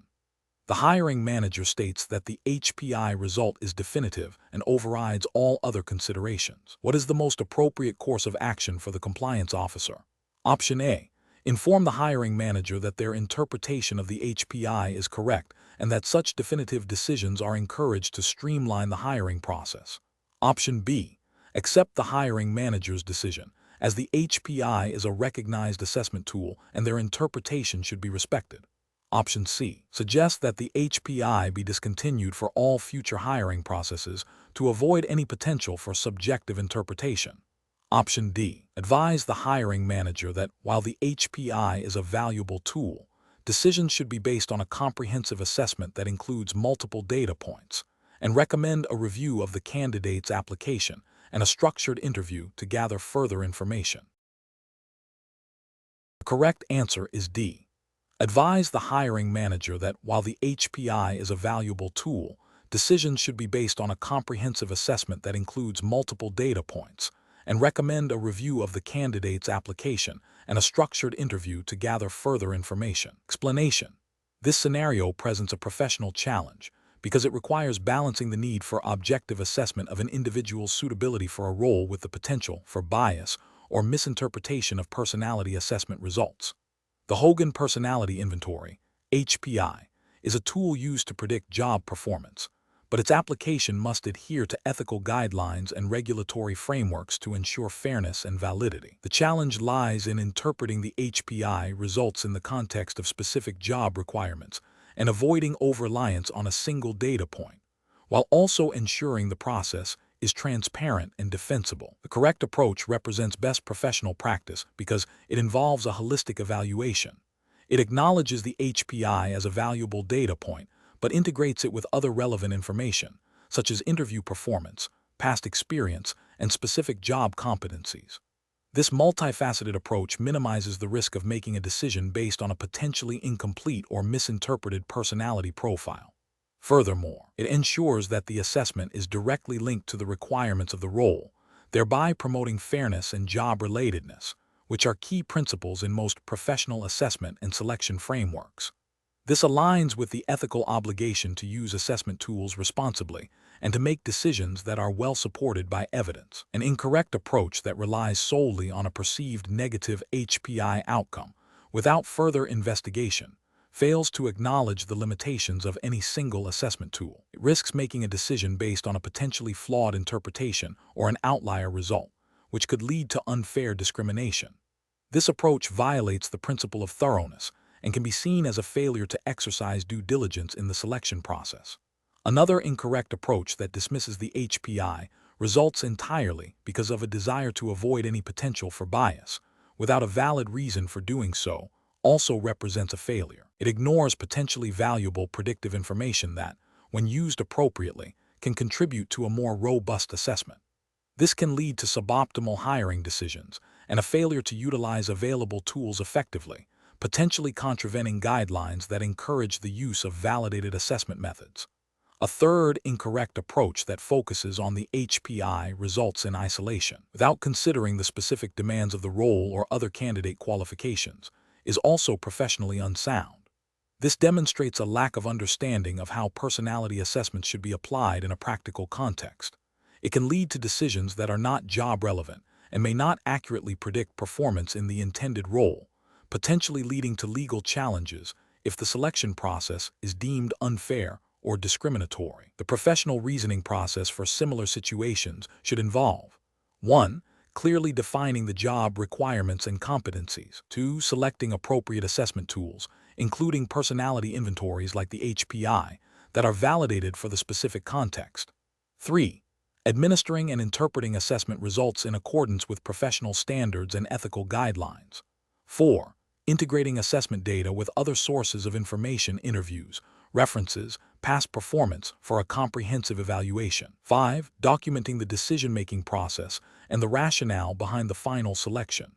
The hiring manager states that the HPI result is definitive and overrides all other considerations. What is the most appropriate course of action for the compliance officer? Option A. Inform the hiring manager that their interpretation of the HPI is correct and that such definitive decisions are encouraged to streamline the hiring process. Option B. Accept the hiring manager's decision, as the HPI is a recognized assessment tool and their interpretation should be respected. Option C. Suggest that the HPI be discontinued for all future hiring processes to avoid any potential for subjective interpretation. Option D. Advise the hiring manager that while the HPI is a valuable tool, decisions should be based on a comprehensive assessment that includes multiple data points, and recommend a review of the candidate's application and a structured interview to gather further information. The correct answer is D. Advise the hiring manager that while the HPI is a valuable tool, decisions should be based on a comprehensive assessment that includes multiple data points, and recommend a review of the candidate's application and a structured interview to gather further information. Explanation. This scenario presents a professional challenge because it requires balancing the need for objective assessment of an individual's suitability for a role with the potential for bias or misinterpretation of personality assessment results. The Hogan Personality Inventory, HPI, is a tool used to predict job performance, but its application must adhere to ethical guidelines and regulatory frameworks to ensure fairness and validity. The challenge lies in interpreting the HPI results in the context of specific job requirements and avoiding over-reliance on a single data point, while also ensuring the process is transparent and defensible. The correct approach represents best professional practice because it involves a holistic evaluation. It acknowledges the HPI as a valuable data point, but integrates it with other relevant information, such as interview performance, past experience, and specific job competencies. This multifaceted approach minimizes the risk of making a decision based on a potentially incomplete or misinterpreted personality profile. Furthermore, it ensures that the assessment is directly linked to the requirements of the role, thereby promoting fairness and job-relatedness, which are key principles in most professional assessment and selection frameworks. This aligns with the ethical obligation to use assessment tools responsibly and to make decisions that are well supported by evidence. An incorrect approach that relies solely on a perceived negative HPI outcome without further investigation fails to acknowledge the limitations of any single assessment tool. It risks making a decision based on a potentially flawed interpretation or an outlier result, which could lead to unfair discrimination. This approach violates the principle of thoroughness and can be seen as a failure to exercise due diligence in the selection process. Another incorrect approach that dismisses the HPI results entirely because of a desire to avoid any potential for bias, without a valid reason for doing so, also represents a failure. It ignores potentially valuable predictive information that, when used appropriately, can contribute to a more robust assessment. This can lead to suboptimal hiring decisions and a failure to utilize available tools effectively, potentially contravening guidelines that encourage the use of validated assessment methods. A third incorrect approach that focuses on the HPI results in isolation, without considering the specific demands of the role or other candidate qualifications, is also professionally unsound. This demonstrates a lack of understanding of how personality assessments should be applied in a practical context. It can lead to decisions that are not job-relevant and may not accurately predict performance in the intended role, potentially leading to legal challenges if the selection process is deemed unfair or discriminatory. The professional reasoning process for similar situations should involve 1. Clearly defining the job requirements and competencies. 2. Selecting appropriate assessment tools, including personality inventories like the HPI, that are validated for the specific context. 3. Administering and interpreting assessment results in accordance with professional standards and ethical guidelines. 4. Integrating assessment data with other sources of information, interviews, references, past performance for a comprehensive evaluation. 5. Documenting the decision-making process and the rationale behind the final selection.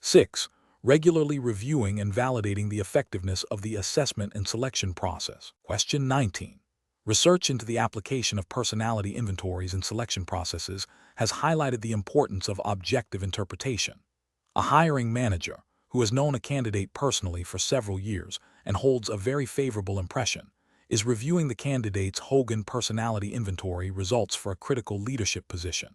6. Regularly reviewing and validating the effectiveness of the assessment and selection process. Question 19. Research into the application of personality inventories in selection processes has highlighted the importance of objective interpretation. A hiring manager, who has known a candidate personally for several years and holds a very favorable impression, is reviewing the candidate's Hogan personality inventory results for a critical leadership position.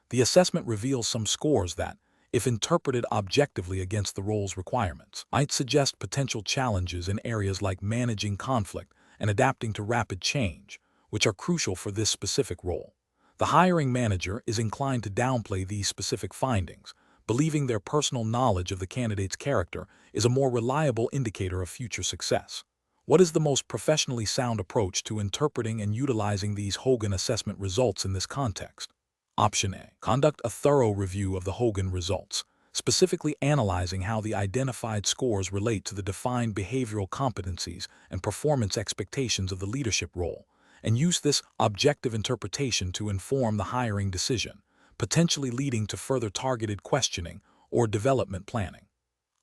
The assessment reveals some scores that, if interpreted objectively against the role's requirements, might suggest potential challenges in areas like managing conflict and adapting to rapid change, which are crucial for this specific role. The hiring manager is inclined to downplay these specific findings, believing their personal knowledge of the candidate's character is a more reliable indicator of future success. What is the most professionally sound approach to interpreting and utilizing these Hogan assessment results in this context? Option A. Conduct a thorough review of the Hogan results, specifically analyzing how the identified scores relate to the defined behavioral competencies and performance expectations of the leadership role, and use this objective interpretation to inform the hiring decision, potentially leading to further targeted questioning or development planning.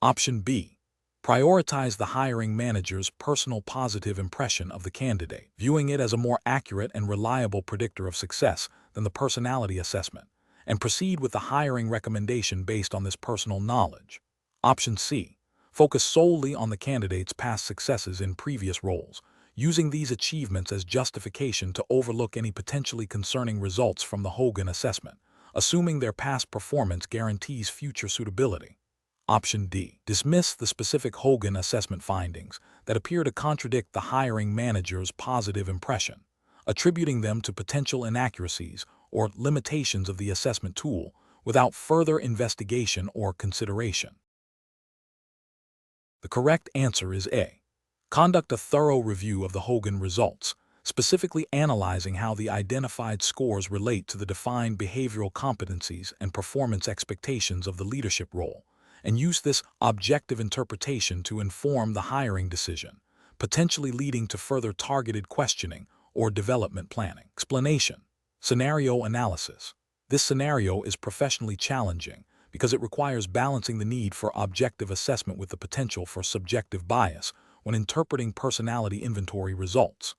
Option B. Prioritize the hiring manager's personal positive impression of the candidate, viewing it as a more accurate and reliable predictor of success than the personality assessment, and proceed with the hiring recommendation based on this personal knowledge. Option C. Focus solely on the candidate's past successes in previous roles, using these achievements as justification to overlook any potentially concerning results from the Hogan assessment, assuming their past performance guarantees future suitability. Option D. Dismiss the specific Hogan assessment findings that appear to contradict the hiring manager's positive impression, attributing them to potential inaccuracies or limitations of the assessment tool without further investigation or consideration. The correct answer is A. Conduct a thorough review of the Hogan results, specifically analyzing how the identified scores relate to the defined behavioral competencies and performance expectations of the leadership role, and use this objective interpretation to inform the hiring decision, potentially leading to further targeted questioning or development planning. Explanation. Scenario analysis. This scenario is professionally challenging because it requires balancing the need for objective assessment with the potential for subjective bias when interpreting personality inventory results.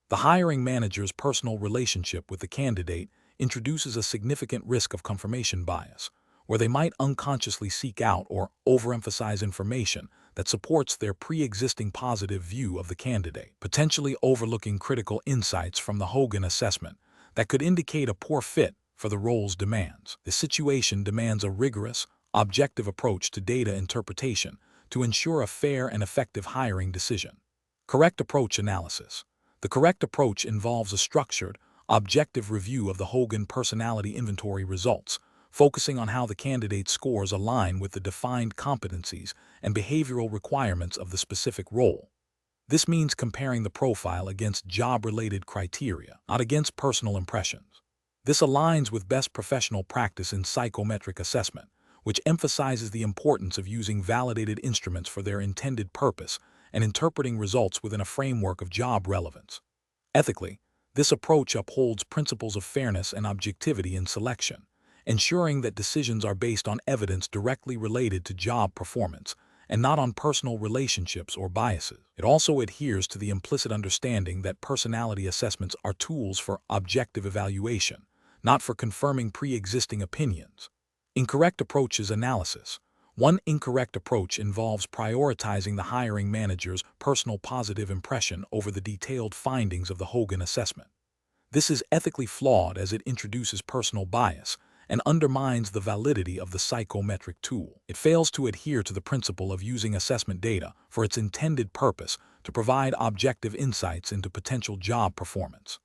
The hiring manager's personal relationship with the candidate introduces a significant risk of confirmation bias, where they might unconsciously seek out or overemphasize information that supports their pre-existing positive view of the candidate, potentially overlooking critical insights from the Hogan assessment that could indicate a poor fit for the role's demands. The situation demands a rigorous, objective approach to data interpretation to ensure a fair and effective hiring decision. Correct approach analysis. The correct approach involves a structured, objective review of the Hogan personality inventory results, focusing on how the candidate's scores align with the defined competencies and behavioral requirements of the specific role. This means comparing the profile against job-related criteria, not against personal impressions. This aligns with best professional practice in psychometric assessment, which emphasizes the importance of using validated instruments for their intended purpose and interpreting results within a framework of job relevance. Ethically, this approach upholds principles of fairness and objectivity in selection, ensuring that decisions are based on evidence directly related to job performance and not on personal relationships or biases. It also adheres to the implicit understanding that personality assessments are tools for objective evaluation, not for confirming pre-existing opinions. Incorrect approaches analysis. One incorrect approach involves prioritizing the hiring manager's personal positive impression over the detailed findings of the Hogan assessment. This is ethically flawed as it introduces personal bias and undermines the validity of the psychometric tool. It fails to adhere to the principle of using assessment data for its intended purpose to provide objective insights into potential job performance.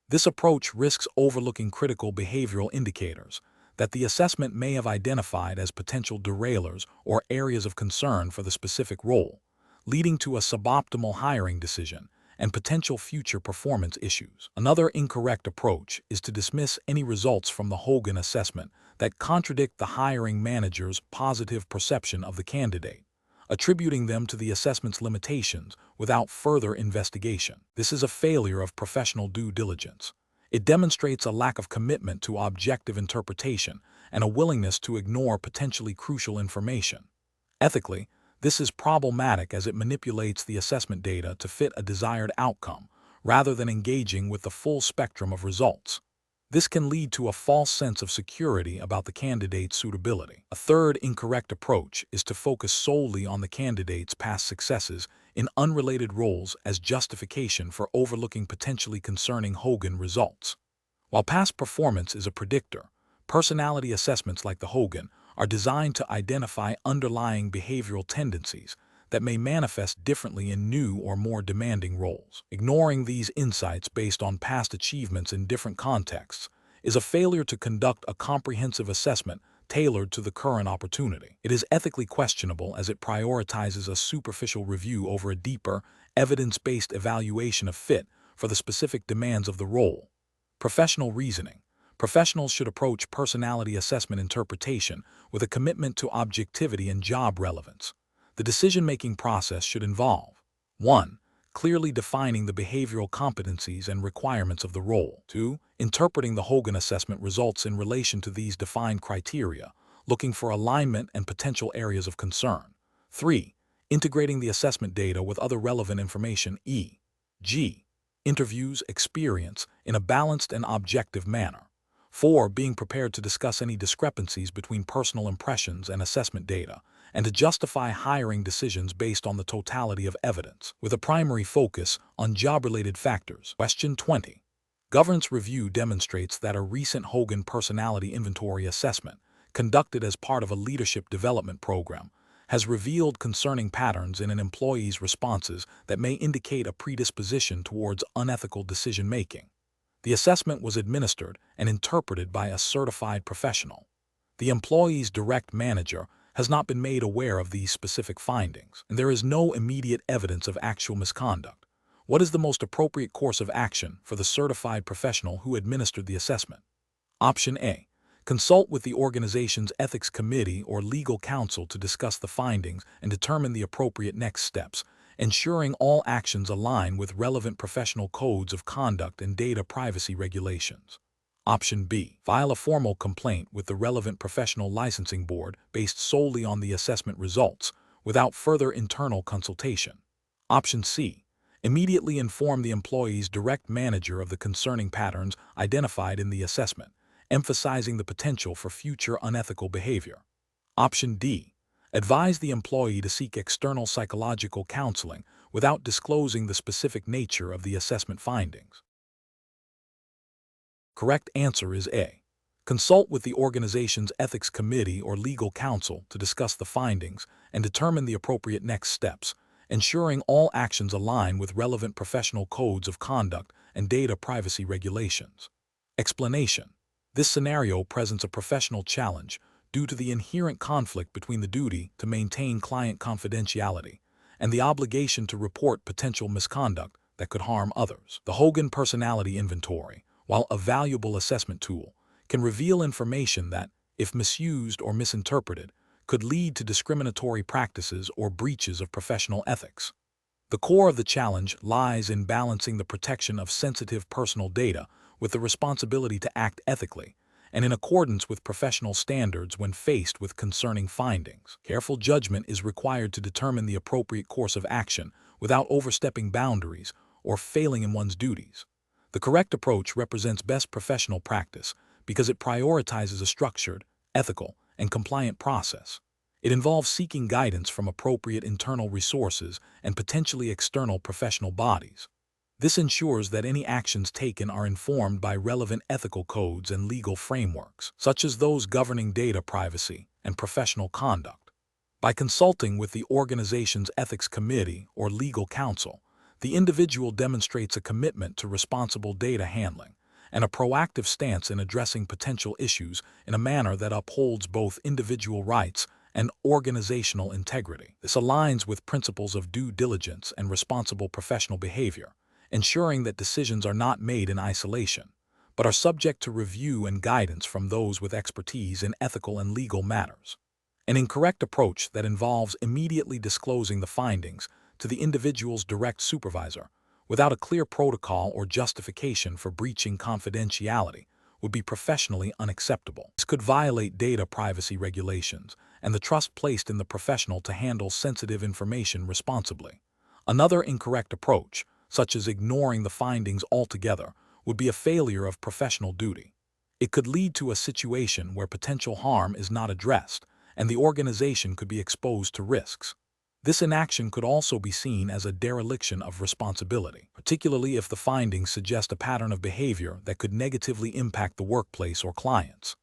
This approach risks overlooking critical behavioral indicators that the assessment may have identified as potential derailers or areas of concern for the specific role, leading to a suboptimal hiring decision and potential future performance issues. Another incorrect approach is to dismiss any results from the Hogan assessment that contradict the hiring manager's positive perception of the candidate, attributing them to the assessment's limitations without further investigation. This is a failure of professional due diligence. It demonstrates a lack of commitment to objective interpretation and a willingness to ignore potentially crucial information. Ethically, this is problematic as it manipulates the assessment data to fit a desired outcome, rather than engaging with the full spectrum of results. This can lead to a false sense of security about the candidate's suitability. A third incorrect approach is to focus solely on the candidate's past successes in unrelated roles as justification for overlooking potentially concerning Hogan results. While past performance is a predictor, personality assessments like the Hogan are designed to identify underlying behavioral tendencies that may manifest differently in new or more demanding roles. Ignoring these insights based on past achievements in different contexts is a failure to conduct a comprehensive assessment tailored to the current opportunity. It is ethically questionable as it prioritizes a superficial review over a deeper, evidence-based evaluation of fit for the specific demands of the role. Professional reasoning. Professionals should approach personality assessment interpretation with a commitment to objectivity and job relevance. The decision-making process should involve 1. Clearly defining the behavioral competencies and requirements of the role. 2. Interpreting the Hogan assessment results in relation to these defined criteria, looking for alignment and potential areas of concern. 3. Integrating the assessment data with other relevant information e.g. interviews, experience, in a balanced and objective manner. 4. Being prepared to discuss any discrepancies between personal impressions and assessment data, and to justify hiring decisions based on the totality of evidence, with a primary focus on job-related factors. Question 20. Governance review demonstrates that a recent Hogan personality inventory assessment, conducted as part of a leadership development program, has revealed concerning patterns in an employee's responses that may indicate a predisposition towards unethical decision-making. The assessment was administered and interpreted by a certified professional. The employee's direct manager has not been made aware of these specific findings, and there is no immediate evidence of actual misconduct. What is the most appropriate course of action for the certified professional who administered the assessment? Option A. Consult with the organization's ethics committee or legal counsel to discuss the findings and determine the appropriate next steps, ensuring all actions align with relevant professional codes of conduct and data privacy regulations. Option B. File a formal complaint with the relevant professional licensing board based solely on the assessment results, without further internal consultation. Option C. Immediately inform the employee's direct manager of the concerning patterns identified in the assessment, emphasizing the potential for future unethical behavior. Option D. Advise the employee to seek external psychological counseling without disclosing the specific nature of the assessment findings. Correct answer is A. Consult with the organization's ethics committee or legal counsel to discuss the findings and determine the appropriate next steps, ensuring all actions align with relevant professional codes of conduct and data privacy regulations. Explanation. This scenario presents a professional challenge due to the inherent conflict between the duty to maintain client confidentiality and the obligation to report potential misconduct that could harm others. The Hogan Personality Inventory, while a valuable assessment tool, can reveal information that, if misused or misinterpreted, could lead to discriminatory practices or breaches of professional ethics. The core of the challenge lies in balancing the protection of sensitive personal data with the responsibility to act ethically and in accordance with professional standards when faced with concerning findings. Careful judgment is required to determine the appropriate course of action without overstepping boundaries or failing in one's duties. The correct approach represents best professional practice because it prioritizes a structured, ethical, and compliant process. It involves seeking guidance from appropriate internal resources and potentially external professional bodies. This ensures that any actions taken are informed by relevant ethical codes and legal frameworks, such as those governing data privacy and professional conduct. By consulting with the organization's ethics committee or legal counsel, the individual demonstrates a commitment to responsible data handling and a proactive stance in addressing potential issues in a manner that upholds both individual rights and organizational integrity. This aligns with principles of due diligence and responsible professional behavior, ensuring that decisions are not made in isolation, but are subject to review and guidance from those with expertise in ethical and legal matters. An incorrect approach that involves immediately disclosing the findings to the individual's direct supervisor without a clear protocol or justification for breaching confidentiality would be professionally unacceptable. This could violate data privacy regulations and the trust placed in the professional to handle sensitive information responsibly. Another incorrect approach, such as ignoring the findings altogether, would be a failure of professional duty. It could lead to a situation where potential harm is not addressed and the organization could be exposed to risks. This inaction could also be seen as a dereliction of responsibility, particularly if the findings suggest a pattern of behavior that could negatively impact the workplace or clients.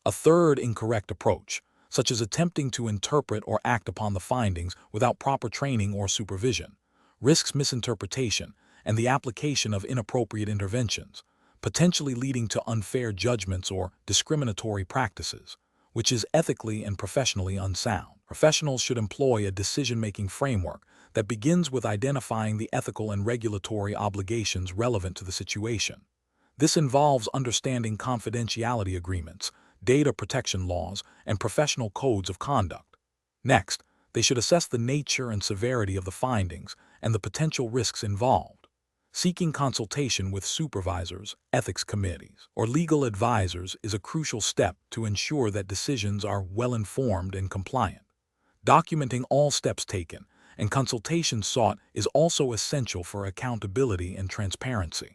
A third incorrect approach, such as attempting to interpret or act upon the findings without proper training or supervision, risks misinterpretation and the application of inappropriate interventions, potentially leading to unfair judgments or discriminatory practices, which is ethically and professionally unsound. Professionals should employ a decision-making framework that begins with identifying the ethical and regulatory obligations relevant to the situation. This involves understanding confidentiality agreements, data protection laws, and professional codes of conduct. Next, they should assess the nature and severity of the findings and the potential risks involved. Seeking consultation with supervisors, ethics committees, or legal advisors is a crucial step to ensure that decisions are well-informed and compliant. Documenting all steps taken and consultation sought is also essential for accountability and transparency.